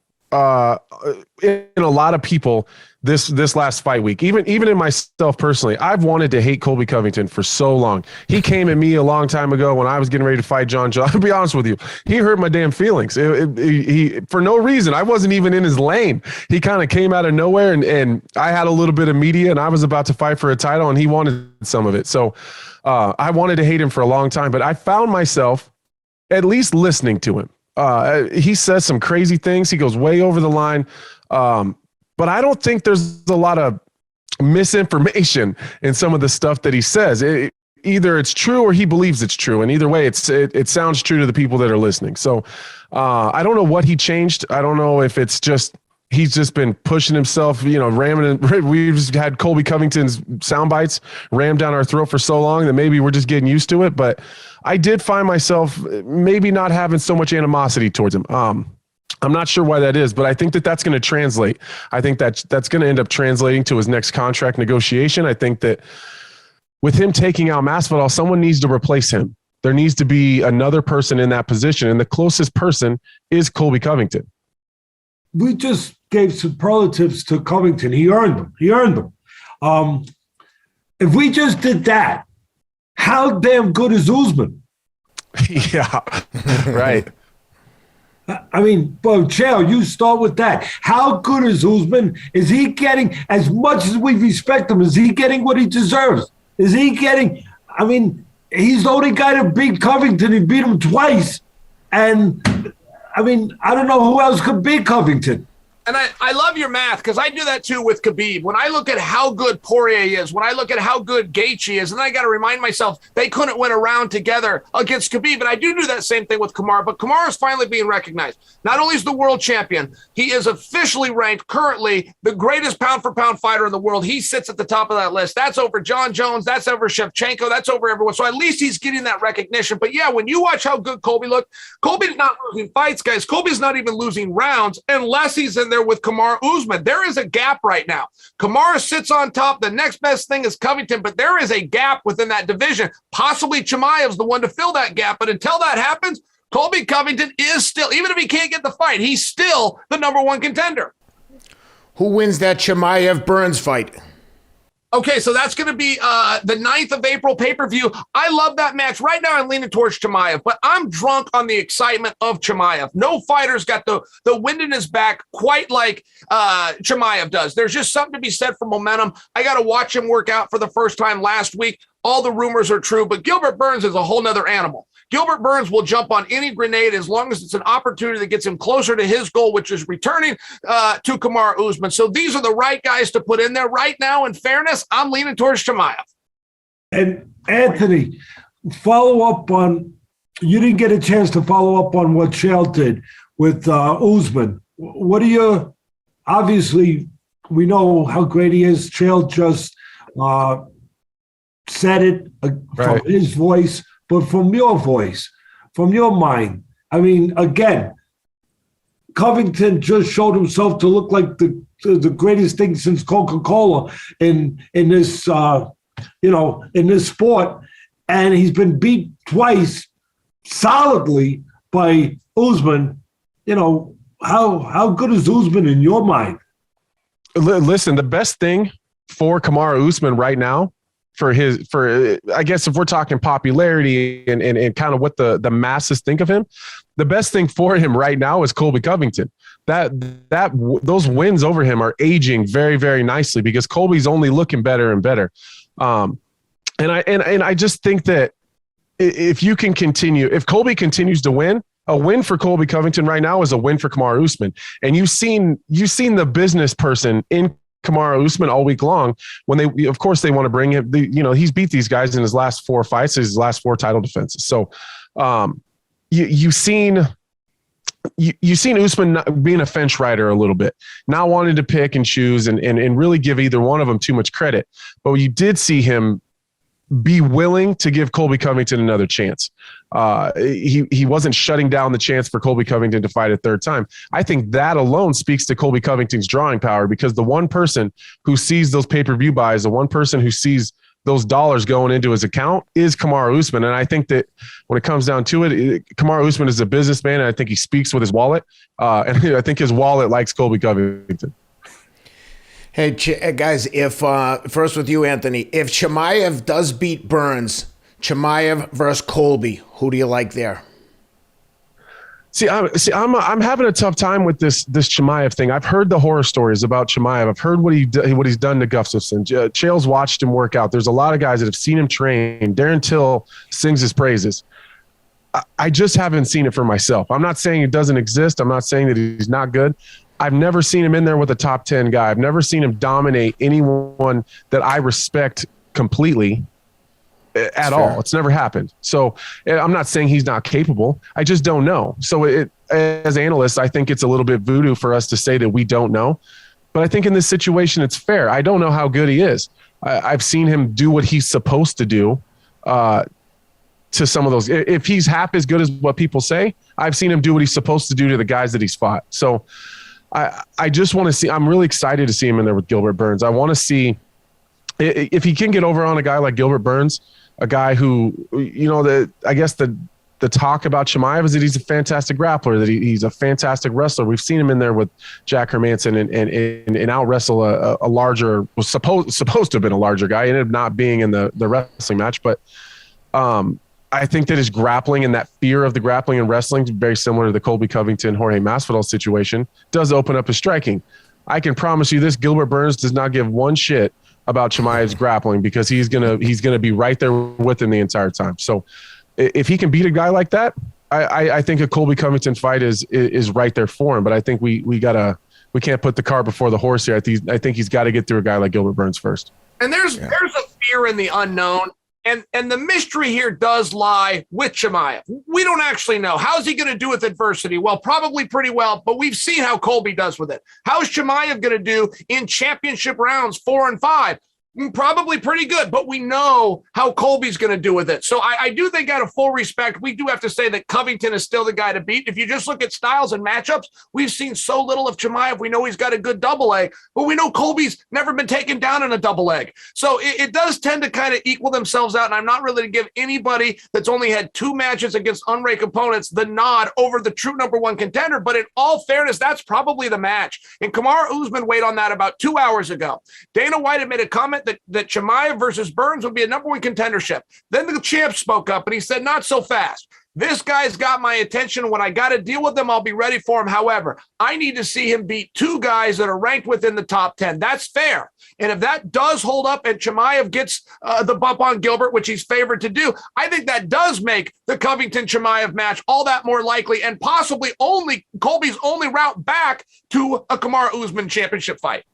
in a lot of people this last fight week, even in myself personally. I've wanted to hate Colby Covington for so long. He came at me a long time ago when I was getting ready to fight John. I'll be honest with you. He hurt my damn feelings. He for no reason. I wasn't even in his lane. He kind of came out of nowhere, and I had a little bit of media, and I was about to fight for a title, and he wanted some of it. So I wanted to hate him for a long time, but I found myself at least listening to him. He says some crazy things. He goes way over the line. But I don't think there's a lot of misinformation in some of the stuff that he says. Either it's true or he believes it's true. And either way, it sounds true to the people that are listening. So I don't know what he changed. I don't know if it's just he's just been pushing himself, ramming. We've just had Colby Covington's sound bites rammed down our throat for so long that maybe we're just getting used to it. But I did find myself maybe not having so much animosity towards him. I'm not sure why that is, but I think that's going to translate. I think that's going to end up translating to his next contract negotiation. I think that with him taking out Masvidal, someone needs to replace him. There needs to be another person in that position, and the closest person is Colby Covington. We just gave superlatives to Covington. He earned them. If we just did that, how damn good is Usman? Yeah, right. I mean, well, Chael, you start with that. How good is Usman? Is he getting, as much as we respect him, is he getting what he deserves? Is he getting, I mean, he's the only guy to beat Covington. He beat him twice. And I mean, I don't know who else could beat Covington. And I love your math because I do that too with Khabib. When I look at how good Poirier is, when I look at how good Gaethje is, and then I got to remind myself they couldn't win a round together against Khabib. And I do that same thing with Kamaru. But Kamaru is finally being recognized. Not only is the world champion, he is officially ranked currently the greatest pound-for-pound fighter in the world. He sits at the top of that list. That's over John Jones. That's over Shevchenko. That's over everyone. So at least he's getting that recognition. But yeah, when you watch how good Colby looked, Colby's not losing fights, guys. Colby's not even losing rounds unless he's in there with Kamaru Usman. There is a gap right now. Kamaru sits on top. The next best thing is Covington, but there is a gap within that division. Possibly Chimaev's the one to fill that gap. But until that happens, Colby Covington is still, even if he can't get the fight, he's still the number one contender. Who wins that Chimaev-Burns fight? Okay, so that's going to be the 9th of April pay-per-view. I love that match. Right now, I'm leaning towards Chimaev, but I'm drunk on the excitement of Chimaev. No fighter's got the wind in his back quite like Chimaev does. There's just something to be said for momentum. I got to watch him work out for the first time last week. All the rumors are true, but Gilbert Burns is a whole nother animal. Gilbert Burns will jump on any grenade as long as it's an opportunity that gets him closer to his goal, which is returning to Kamaru Usman. So these are the right guys to put in there right now. In fairness, I'm leaning towards Chimaev. And Anthony, follow up on, you didn't get a chance to follow up on what Chael did with Usman. What are your, obviously, we know how great he is. Chael just said it from his voice. But from your voice, from your mind, I mean, again, Covington just showed himself to look like the greatest thing since Coca-Cola in this in this sport, and he's been beat twice solidly by Usman. You know, how good is Usman in your mind? Listen, the best thing for Kamaru Usman right now, for I guess if we're talking popularity and kind of what the masses think of him, the best thing for him right now is Colby Covington. Those wins over him are aging very, very nicely because Colby's only looking better and better. And I just think that if you can continue, if Colby continues to win, a win for Colby Covington right now is a win for Kamaru Usman. And you've seen the business person in Kamaru Usman all week long when they, of course, they want to bring him. He's beat these guys in his last 4 fights, his last 4 title defenses. So you've seen Usman being a fence rider a little bit, not wanting to pick and choose and really give either one of them too much credit. But you did see him be willing to give Colby Covington another chance. He wasn't shutting down the chance for Colby Covington to fight a third time. I think that alone speaks to Colby Covington's drawing power, because the one person who sees those pay-per-view buys, the one person who sees those dollars going into his account is Kamaru Usman. And I think that when it comes down to it, Kamaru Usman is a businessman, and I think he speaks with his wallet. And I think his wallet likes Colby Covington. Hey, guys, if first with you, Anthony, if Chimaev does beat Burns, Chimaev versus Colby, who do you like there? I'm having a tough time with this Chimaev thing. I've heard the horror stories about Chimaev. I've heard what he's done to Gustafsson. Chael's watched him work out. There's a lot of guys that have seen him train. Darren Till sings his praises. I just haven't seen it for myself. I'm not saying it doesn't exist. I'm not saying that he's not good. I've never seen him in there with a top 10 guy. I've never seen him dominate anyone that I respect completely at all. It's never happened. So I'm not saying he's not capable. I just don't know. So as analysts, I think it's a little bit voodoo for us to say that we don't know. But I think in this situation, it's fair. I don't know how good he is. I've seen him do what he's supposed to do to some of those. If he's half as good as what people say, I've seen him do what he's supposed to do to the guys that he's fought. So I just want to see. I'm really excited to see him in there with Gilbert Burns. I want to see if he can get over on a guy like Gilbert Burns, a guy who, I guess the talk about Chimaev is that he's a fantastic grappler, that he's a fantastic wrestler. We've seen him in there with Jack Hermanson and out wrestle a larger, was supposed to have been a larger guy, ended up not being in the wrestling match, but I think that his grappling and that fear of the grappling and wrestling, very similar to the Colby Covington, Jorge Masvidal situation, does open up his striking. I can promise you this: Gilbert Burns does not give one shit about Chimaev's grappling, because he's gonna be right there with him the entire time. So if he can beat a guy like that, I think a Colby Covington fight is right there for him, but I think we can't put the cart before the horse here. I think he's got to get through a guy like Gilbert Burns first. And there's a fear in the unknown. And the mystery here does lie with Chimaev. We don't actually know. How's he going to do with adversity? Well, probably pretty well, but we've seen how Colby does with it. How's Chimaev going to do in championship rounds 4 and 5? Probably pretty good, but we know how Colby's going to do with it. So I do think, out of full respect, we do have to say that Covington is still the guy to beat. If you just look at styles and matchups, we've seen so little of Chimaev. We know he's got a good double leg, but we know Colby's never been taken down in a double leg. So it does tend to kind of equal themselves out, and I'm not really to give anybody that's only had 2 matches against unranked opponents the nod over the true number 1 contender, but in all fairness, that's probably the match. And Kamaru Usman weighed on that about 2 hours ago. Dana White had made a comment that Chimaev versus Burns would be a number 1 contendership. Then the champ spoke up and he said, not so fast. This guy's got my attention. When I got to deal with him, I'll be ready for him. However, I need to see him beat 2 guys that are ranked within the top 10. That's fair. And if that does hold up and Chimaev gets the bump on Gilbert, which he's favored to do, I think that does make the Covington-Chimaev match all that more likely and possibly Colby's only route back to a Kamaru Usman championship fight.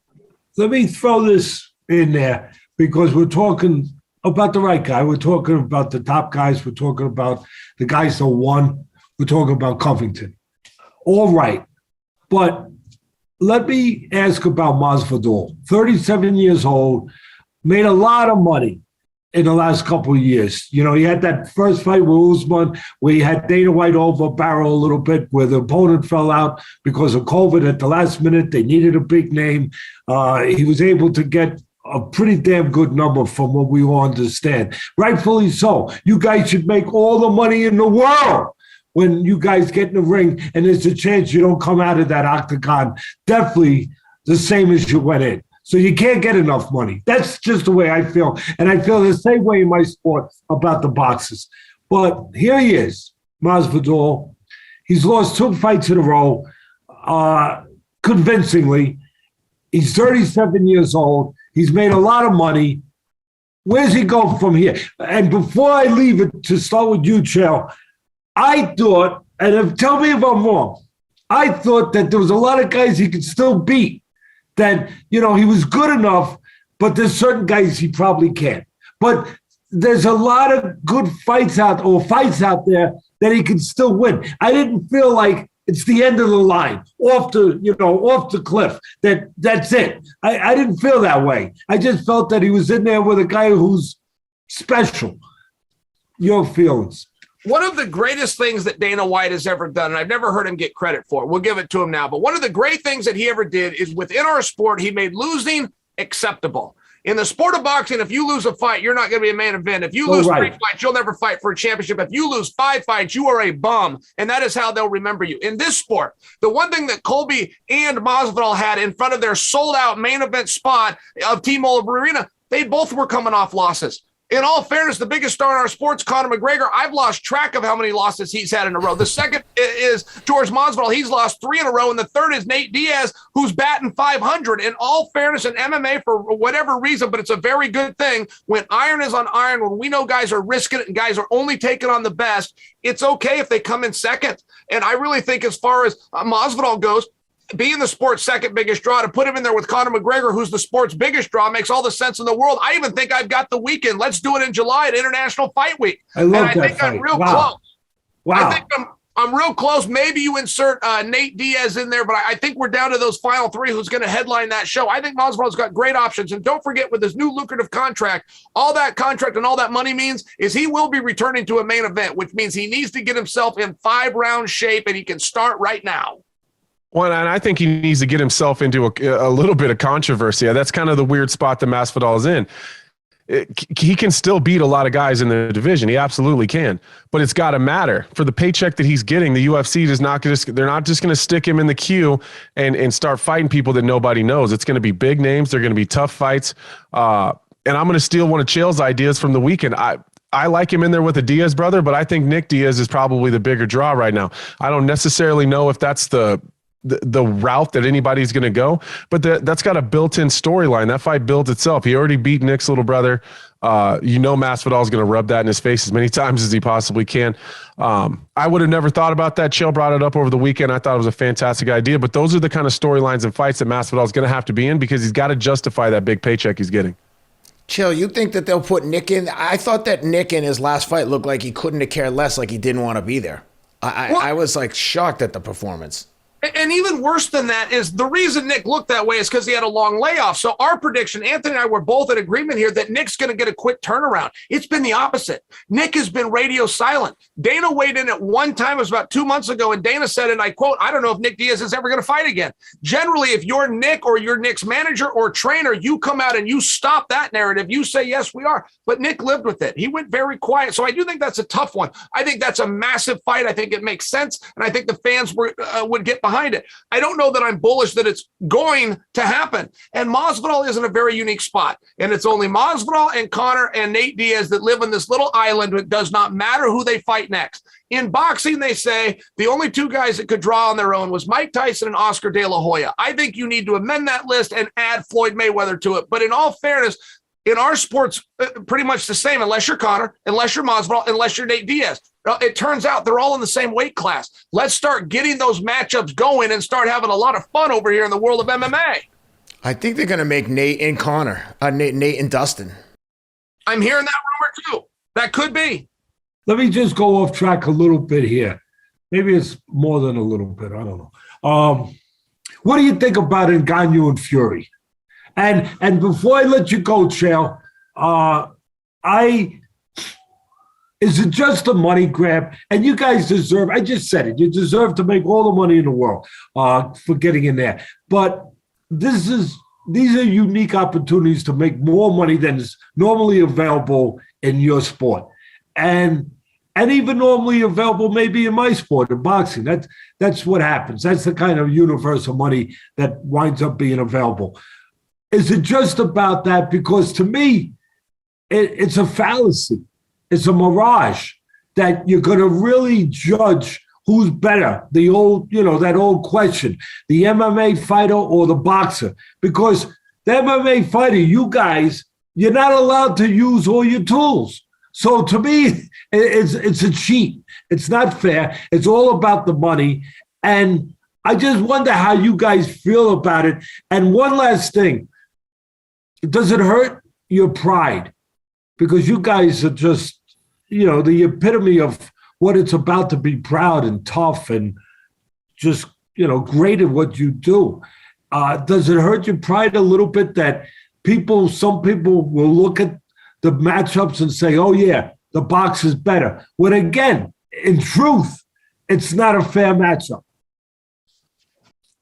Let me throw this in there, because we're talking about the right guy. We're talking about the top guys. We're talking about the guys that won. We're talking about Covington. All right. But let me ask about Masvidal. 37 years old, made a lot of money in the last couple of years. You know, he had that first fight with Usman where he had Dana White overbarrel a little bit, where the opponent fell out because of COVID at the last minute. They needed a big name. He was able to get a pretty damn good number from what we all understand. Rightfully so. You guys should make all the money in the world when you guys get in the ring, and there's a chance you don't come out of that octagon definitely the same as you went in. So you can't get enough money. That's just the way I feel. And I feel the same way in my sport about the boxers. But here he is, Masvidal. He's lost 2 fights in a row, convincingly. He's 37 years old. He's made a lot of money. Where's he go from here? And before I leave it, to start with you, Chael, I thought, and tell me if I'm wrong, I thought that there was a lot of guys he could still beat, that, you know, he was good enough, but there's certain guys he probably can't. But there's a lot of good fights out there that he can still win. I didn't feel like it's the end of the line, off the cliff. That's it. I didn't feel that way. I just felt that he was in there with a guy who's special. Your feelings? One of the greatest things that Dana White has ever done, and I've never heard him get credit for it, we'll give it to him now, but one of the great things that he ever did is, within our sport, he made losing acceptable. In the sport of boxing, if you lose a fight, you're not going to be a main event. If you lose 3 fights, you'll never fight for a championship. If you lose 5 fights, you are a bum, and that is how they'll remember you. In this sport, the one thing that Colby and Masvidal had in front of their sold-out main event spot of T-Mobile Arena, they both were coming off losses. In all fairness, the biggest star in our sports, Conor McGregor, I've lost track of how many losses he's had in a row. The second is Jorge Masvidal. He's lost 3 in a row. And the third is Nate Diaz, who's batting 500. In all fairness, in MMA, for whatever reason, but it's a very good thing, when iron is on iron, when we know guys are risking it and guys are only taking on the best, it's okay if they come in second. And I really think, as far as Masvidal goes, being the sport's second biggest draw, to put him in there with Conor McGregor, who's the sport's biggest draw, makes all the sense in the world. I even think I've got the weekend. Let's do it in July at International Fight Week. I love that think fight. I'm real close. I think I'm real close. Maybe you insert Nate Diaz in there, but I think we're down to those final 3 who's going to headline that show. I think Masvidal's got great options. And don't forget, with his new lucrative contract, all that contract and all that money means is he will be returning to a main event, which means he needs to get himself in 5-round shape, and he can start right now. Well, and I think he needs to get himself into a little bit of controversy. That's kind of the weird spot that Masvidal is in. He can still beat a lot of guys in the division. He absolutely can, but it's got to matter. For the paycheck that he's getting, the UFC they're not just going to stick him in the queue and start fighting people that nobody knows. It's going to be big names. They're going to be tough fights. And I'm going to steal one of Chael's ideas from the weekend. I like him in there with the Diaz brother, but I think Nick Diaz is probably the bigger draw right now. I don't necessarily know if that's the route that anybody's going to go, but that's got a built-in storyline. That fight built itself. He already beat Nick's little brother. Masvidal is going to rub that in his face as many times as he possibly can. I would have never thought about that. Chael brought it up over the weekend. I thought it was a fantastic idea, but those are the kind of storylines and fights that Masvidal is going to have to be in because he's got to justify that big paycheck he's getting. Chill, you think that they'll put Nick in? I thought that Nick in his last fight looked like he couldn't have cared less, like he didn't want to be there. I was like shocked at the performance. And even worse than that is the reason Nick looked that way is because he had a long layoff. So our prediction, Anthony and I were both in agreement here that Nick's going to get a quick turnaround. It's been the opposite. Nick has been radio silent. Dana weighed in at one time, it was about 2 months ago, and Dana said, and I quote, "I don't know if Nick Diaz is ever going to fight again." Generally, if you're Nick or you're Nick's manager or trainer, you come out and you stop that narrative. You say, yes, we are. But Nick lived with it. He went very quiet. So I do think that's a tough one. I think that's a massive fight. I think it makes sense. And I think the fans would get behind it. I don't know that I'm bullish that it's going to happen. And Masvidal is in a very unique spot. And it's only Masvidal and Conor and Nate Diaz that live on this little island. It does not matter who they fight next. In boxing, they say the only two guys that could draw on their own was Mike Tyson and Oscar De La Hoya. I think you need to amend that list and add Floyd Mayweather to it. But in all fairness, in our sports, pretty much the same, unless you're Conor, unless you're Masvidal, unless you're Nate Diaz. It turns out they're all in the same weight class. Let's start getting those matchups going and start having a lot of fun over here in the world of MMA. I think they're going to make Nate and Conor, Nate and Dustin. I'm hearing that rumor too. That could be. Let me just go off track a little bit here. Maybe it's more than a little bit. I don't know. What do you think about Ngannou and Fury? And before I let you go, Chael, is it just a money grab? And you guys deserve, I just said it, you deserve to make all the money in the world for getting in there. But these are unique opportunities to make more money than is normally available in your sport. And even normally available maybe in my sport, in boxing. That's what happens. That's the kind of universal money that winds up being available. Is it just about that? Because to me, it's a fallacy. It's a mirage that you're going to really judge who's better. The old, that old question, the MMA fighter or the boxer. Because the MMA fighter, you guys, you're not allowed to use all your tools. So to me, it's a cheat. It's not fair. It's all about the money. And I just wonder how you guys feel about it. And one last thing. Does it hurt your pride? Because you guys are just, the epitome of what it's about to be proud and tough and just, great at what you do. Does it hurt your pride a little bit that some people will look at the matchups and say, oh, yeah, the box is better? When again, in truth, it's not a fair matchup.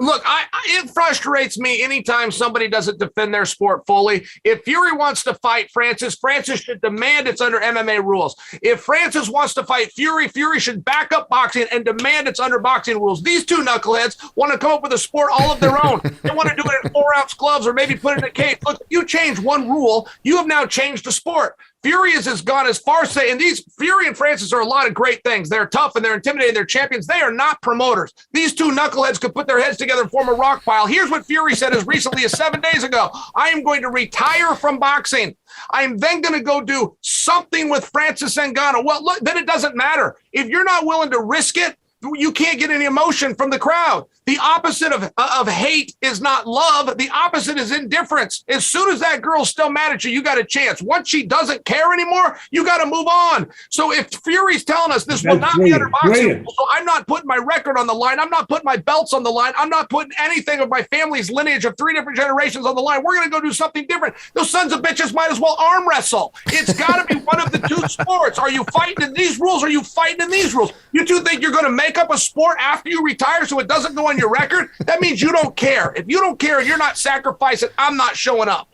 Look, it frustrates me anytime somebody doesn't defend their sport fully. If Fury wants to fight Francis should demand it's under MMA rules. If Francis wants to fight Fury should back up boxing and demand it's under boxing rules. These two knuckleheads want to come up with a sport all of their own. They want to do it in 4-ounce gloves or maybe put it in a cage. Look, if you change one rule, you have now changed the sport. Fury has gone as far as saying Fury and Francis are a lot of great things. They're tough and they're intimidating. They're champions. They are not promoters. These two knuckleheads could put their heads together and form a rock pile. Here's what Fury said as recently as 7 days ago. I am going to retire from boxing. I am then going to go do something with Francis Ngannou. Well, look, then it doesn't matter. If you're not willing to risk it, you can't get any emotion from the crowd. The opposite of hate is not love. The opposite is indifference. As soon as that girl's still mad at you, you got a chance. Once she doesn't care anymore, you got to move on. So if Fury's telling us this will not be under boxing, so I'm not putting my record on the line. I'm not putting my belts on the line. I'm not putting anything of my family's lineage of 3 different generations on the line. We're going to go do something different. Those sons of bitches might as well arm wrestle. It's got to be one of the two sports. Are you fighting in these rules? Or are you fighting in these rules? You two think you're going to make up a sport after you retire so it doesn't go on your record? That means you don't care. If you don't care and you're not sacrificing, I'm not showing up.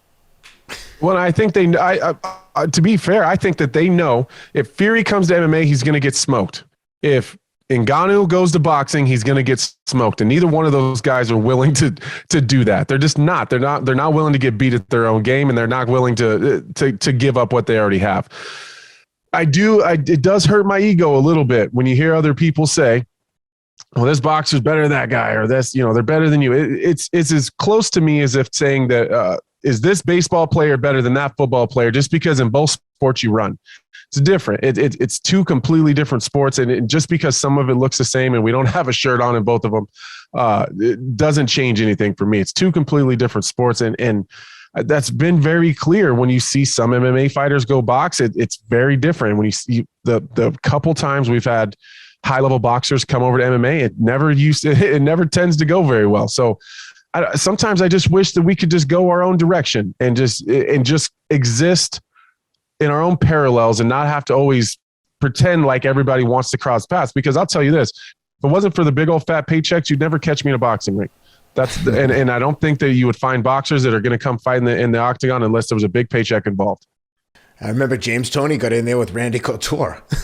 Well, I think to be fair, I think that they know if Fury comes to MMA, he's going to get smoked. If Ngannou goes to boxing, he's going to get smoked. And neither one of those guys are willing to do that. They're just not. They're not willing to get beat at their own game, and they're not willing to give up what they already have. It does hurt my ego a little bit when you hear other people say, well, this boxer's better than that guy, or this, they're better than you. It's as close to me as if saying that is this baseball player better than that football player just because in both sports you run? It's different. It's two completely different sports. And just because some of it looks the same and we don't have a shirt on in both of them, it doesn't change anything for me. It's two completely different sports. And that's been very clear when you see some MMA fighters go box. It's very different. When you see the couple times we've had high level boxers come over to MMA, it never tends to go very well. So sometimes I just wish that we could just go our own direction and just exist in our own parallels and not have to always pretend like everybody wants to cross paths. Because I'll tell you this, if it wasn't for the big old fat paychecks, you'd never catch me in a boxing ring. And I don't think that you would find boxers that are going to come fight in the octagon unless there was a big paycheck involved. I remember James Toney got in there with Randy Couture. I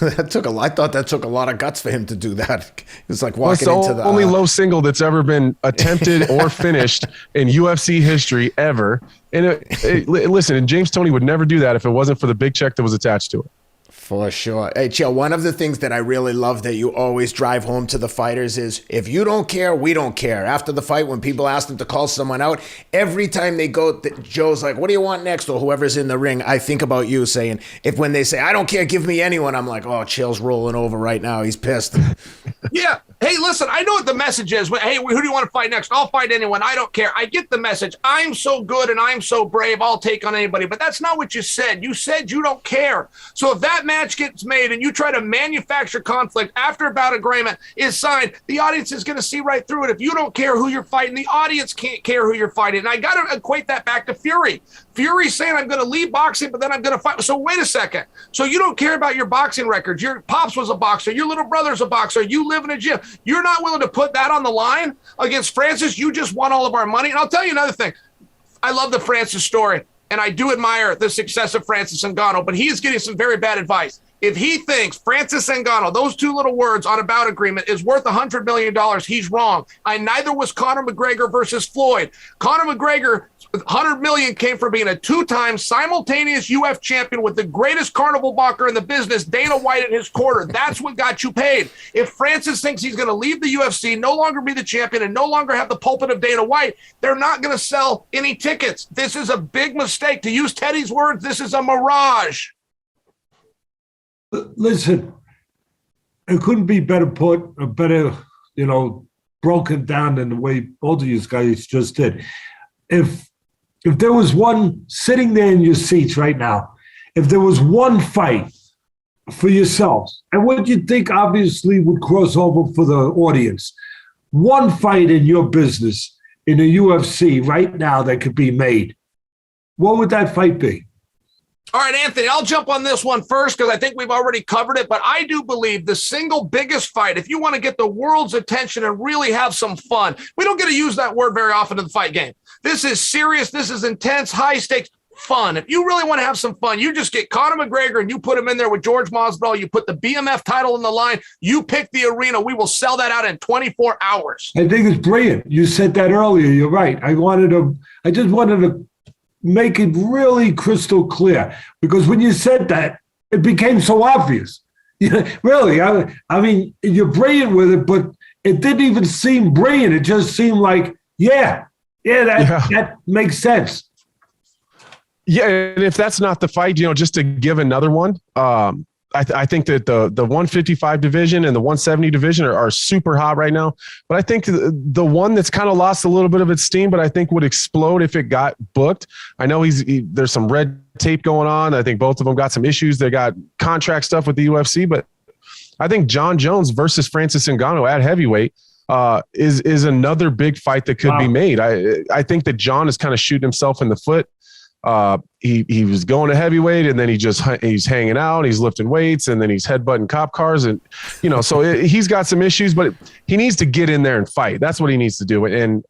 thought that took a lot of guts for him to do that. It was like walking into the only low single that's ever been attempted or finished in UFC history ever. And listen, and James Toney would never do that if it wasn't for the big check that was attached to it. For sure. Hey, Chael, one of the things that I really love that you always drive home to the fighters is if you don't care, we don't care. After the fight, when people ask them to call someone out, every time they go, Joe's like, what do you want next? Or whoever's in the ring, I think about you saying, when they say, I don't care, give me anyone, I'm like, oh, Chael's rolling over right now. He's pissed. Yeah. Hey, listen, I know what the message is. Hey, who do you want to fight next? I'll fight anyone. I don't care. I get the message. I'm so good and I'm so brave. I'll take on anybody. But that's not what you said. You said you don't care. So if that match gets made and you try to manufacture conflict after a bout agreement is signed, the audience is going to see right through it. If you don't care who you're fighting, the audience can't care who you're fighting. And I got to equate that back to Fury. Fury's saying, I'm going to leave boxing, but then I'm going to fight. So wait a second. So you don't care about your boxing records. Your pops was a boxer. Your little brother's a boxer. You live in a gym. You're not willing to put that on the line against Francis. You just want all of our money. And I'll tell you another thing. I love the Francis story, and I do admire the success of Francis Ngannou, but he is getting some very bad advice. If he thinks Francis Ngannou, those two little words on a bout agreement, is worth $100 million, he's wrong. Neither was Conor McGregor versus Floyd. Conor McGregor, $100 million came from being a two-time simultaneous UFC champion with the greatest carnival barker in the business, Dana White, at his corner. That's what got you paid. If Francis thinks he's going to leave the UFC, no longer be the champion, and no longer have the pulpit of Dana White, they're not going to sell any tickets. This is a big mistake. To use Teddy's words, this is a mirage. Listen, it couldn't be better put, or better, broken down than the way both of you guys just did. If there was one sitting there in your seats right now, if there was one fight for yourselves, and what you think obviously would cross over for the audience, one fight in your business in the UFC right now that could be made, what would that fight be? All right, Anthony, I'll jump on this one first because I think we've already covered it, but I do believe the single biggest fight, if you want to get the world's attention and really have some fun, we don't get to use that word very often in the fight game. This is serious. This is intense, high stakes, fun. If you really want to have some fun, you just get Conor McGregor and you put him in there with Jorge Masvidal. You put the BMF title in the line. You pick the arena. We will sell that out in 24 hours. I think it's brilliant. You said that earlier. You're right. I just wanted to make it really crystal clear, because when you said that, it became so obvious. Really, I mean, you're brilliant with it, but it didn't even seem brilliant. It just seemed like, that makes sense. Yeah, and if that's not the fight, just to give another one, I think that the 155 division and the 170 division are super hot right now. But I think the one that's kind of lost a little bit of its steam, but I think would explode if it got booked. I know there's some red tape going on. I think both of them got some issues. They got contract stuff with the UFC, but I think John Jones versus Francis Ngannou at heavyweight is another big fight that could be made. I think that John is kind of shooting himself in the foot. He was going to heavyweight, and then he's hanging out, he's lifting weights, and then he's headbutting cop cars, and so he's got some issues, but he needs to get in there and fight. That's what he needs to do, and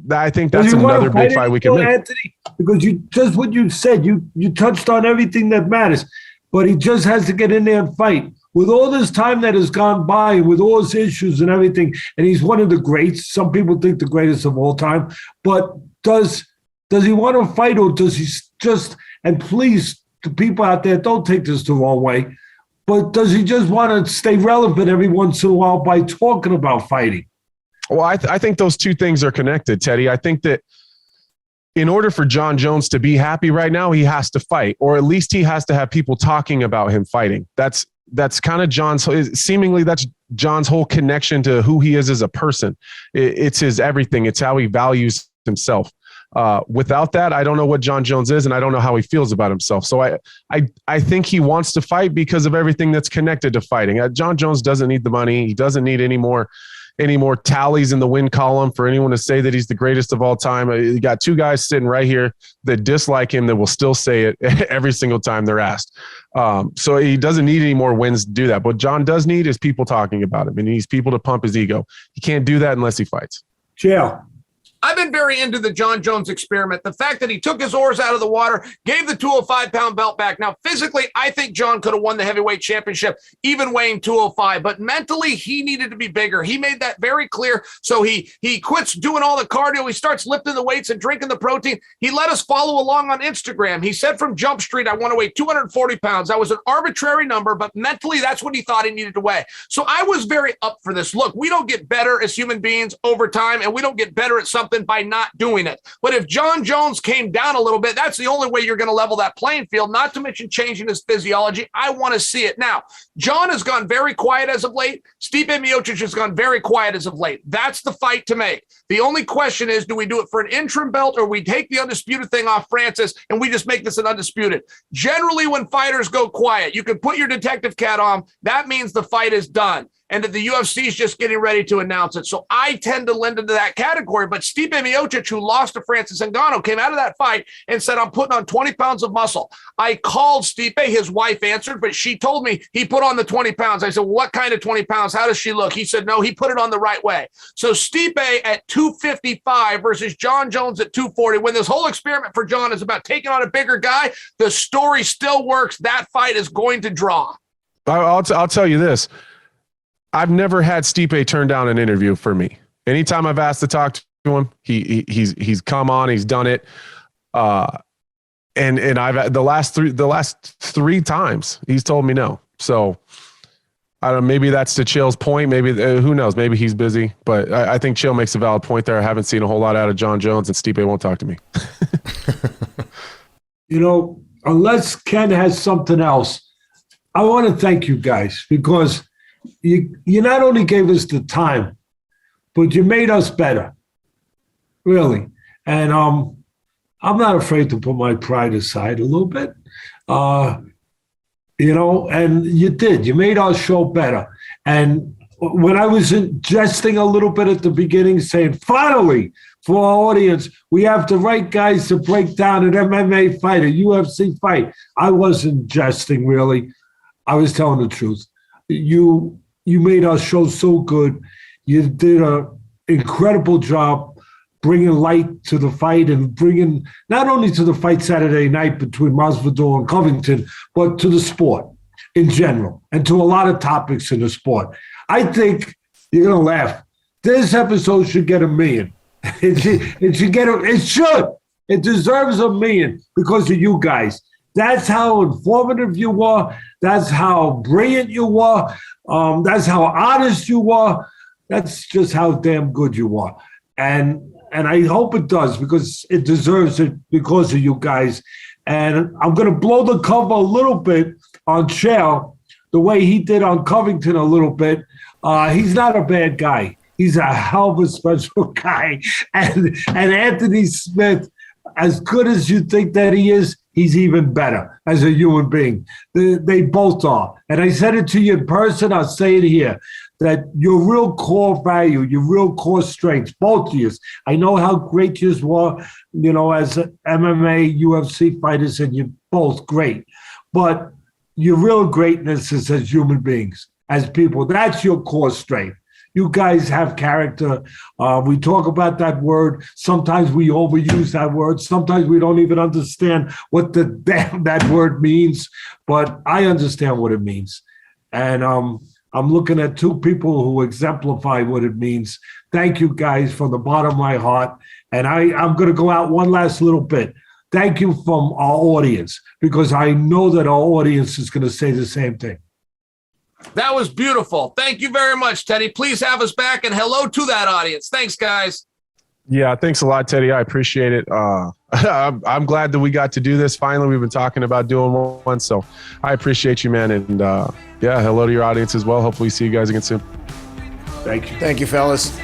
I think that's another big fight we can make. Anthony, because what you said, you touched on everything that matters, but he just has to get in there and fight. With all this time that has gone by, with all his issues and everything, and he's one of the greats. Some people think the greatest of all time, but does he want to fight, or does he just, and please, the people out there, don't take this the wrong way, but does he just want to stay relevant every once in a while by talking about fighting? Well, I think those two things are connected, Teddy. I think that in order for John Jones to be happy right now, he has to fight, or at least he has to have people talking about him fighting. That's kind of seemingly that's John's whole connection to who he is as a person. It's his everything. It's how he values himself. Without that, I don't know what John Jones is, and I don't know how he feels about himself. So I think he wants to fight because of everything that's connected to fighting. John Jones doesn't need the money. He doesn't need any more tallies in the win column for anyone to say that he's the greatest of all time. You got two guys sitting right here that dislike him that will still say it every single time they're asked. So he doesn't need any more wins to do that. What John does need is people talking about him, and he needs people to pump his ego. He can't do that unless he fights. Chael. I've been very into the John Jones experiment. The fact that he took his oars out of the water, gave the 205-pound belt back. Now, physically, I think John could have won the heavyweight championship, even weighing 205. But mentally, he needed to be bigger. He made that very clear. So he quits doing all the cardio. He starts lifting the weights and drinking the protein. He let us follow along on Instagram. He said from Jump Street, I want to weigh 240 pounds. That was an arbitrary number, but mentally, that's what he thought he needed to weigh. So I was very up for this. Look, we don't get better as human beings over time, and we don't get better at something by not doing it. But if John Jones came down a little bit, that's the only way you're going to level that playing field, not to mention changing his physiology. I want to see it. Now, John has gone very quiet as of late. Stipe Miocic has gone very quiet as of late. That's the fight to make. The only question is, do we do it for an interim belt, or we take the undisputed thing off Francis and we just make this an undisputed? Generally, when fighters go quiet, you can put your detective cat on. That means the fight is done, and that the UFC is just getting ready to announce it. So I tend to lend into that category. But Stipe Miocic, who lost to Francis Ngannou, came out of that fight and said, I'm putting on 20 pounds of muscle. I called Stipe. His wife answered, but she told me he put on the 20 pounds. I said, well, what kind of 20 pounds? How does she look? He said, no, he put it on the right way. So Stipe at 255 versus John Jones at 240. When this whole experiment for John is about taking on a bigger guy, the story still works. That fight is going to draw. I'll tell you this. I've never had Stipe turn down an interview for me. Anytime I've asked to talk to him, he's come on, he's done it. And I've the last three times he's told me no. So I don't know, maybe that's to Chael's point. Maybe who knows? Maybe he's busy. But I think Chael makes a valid point there. I haven't seen a whole lot out of John Jones, and Stipe won't talk to me. Unless Ken has something else, I want to thank you guys, because you not only gave us the time, but you made us better, really. And I'm not afraid to put my pride aside a little bit, and you did. You made our show better. And when I was jesting a little bit at the beginning, saying, finally, for our audience, we have the right guys to break down an MMA fight, a UFC fight. I wasn't jesting, really. I was telling the truth. You made our show so good. You did an incredible job bringing light to the fight, and bringing not only to the fight Saturday night between Masvidal and Covington, but to the sport in general, and to a lot of topics in the sport. I think you're going to laugh. This episode should get 1 million. It should. It deserves 1 million because of you guys. That's how informative you were. That's how brilliant you were. That's how honest you were. That's just how damn good you are. And I hope it does, because it deserves it because of you guys. And I'm going to blow the cover a little bit on Chael, the way he did on Covington a little bit. He's not a bad guy. He's a hell of a special guy. And Anthony Smith, as good as you think that he is, he's even better as a human being. They both are. And I said it to you in person, I'll say it here, that your real core value, your real core strengths, both of you. I know how great you were, as MMA, UFC fighters, and you're both great. But your real greatness is as human beings, as people. That's your core strength. You guys have character. We talk about that word. Sometimes we overuse that word. Sometimes we don't even understand what the damn that word means. But I understand what it means. And I'm looking at two people who exemplify what it means. Thank you guys from the bottom of my heart. And I'm going to go out one last little bit. Thank you from our audience, because I know that our audience is going to say the same thing. That was beautiful. Thank you very much, Teddy. Please have us back, and hello to that audience. Thanks, guys. Yeah, thanks a lot, Teddy. I appreciate it. I'm glad that we got to do this. Finally, we've been talking about doing one, so I appreciate you, man. And yeah, hello to your audience as well. Hopefully see you guys again soon. Thank you. Thank you, fellas.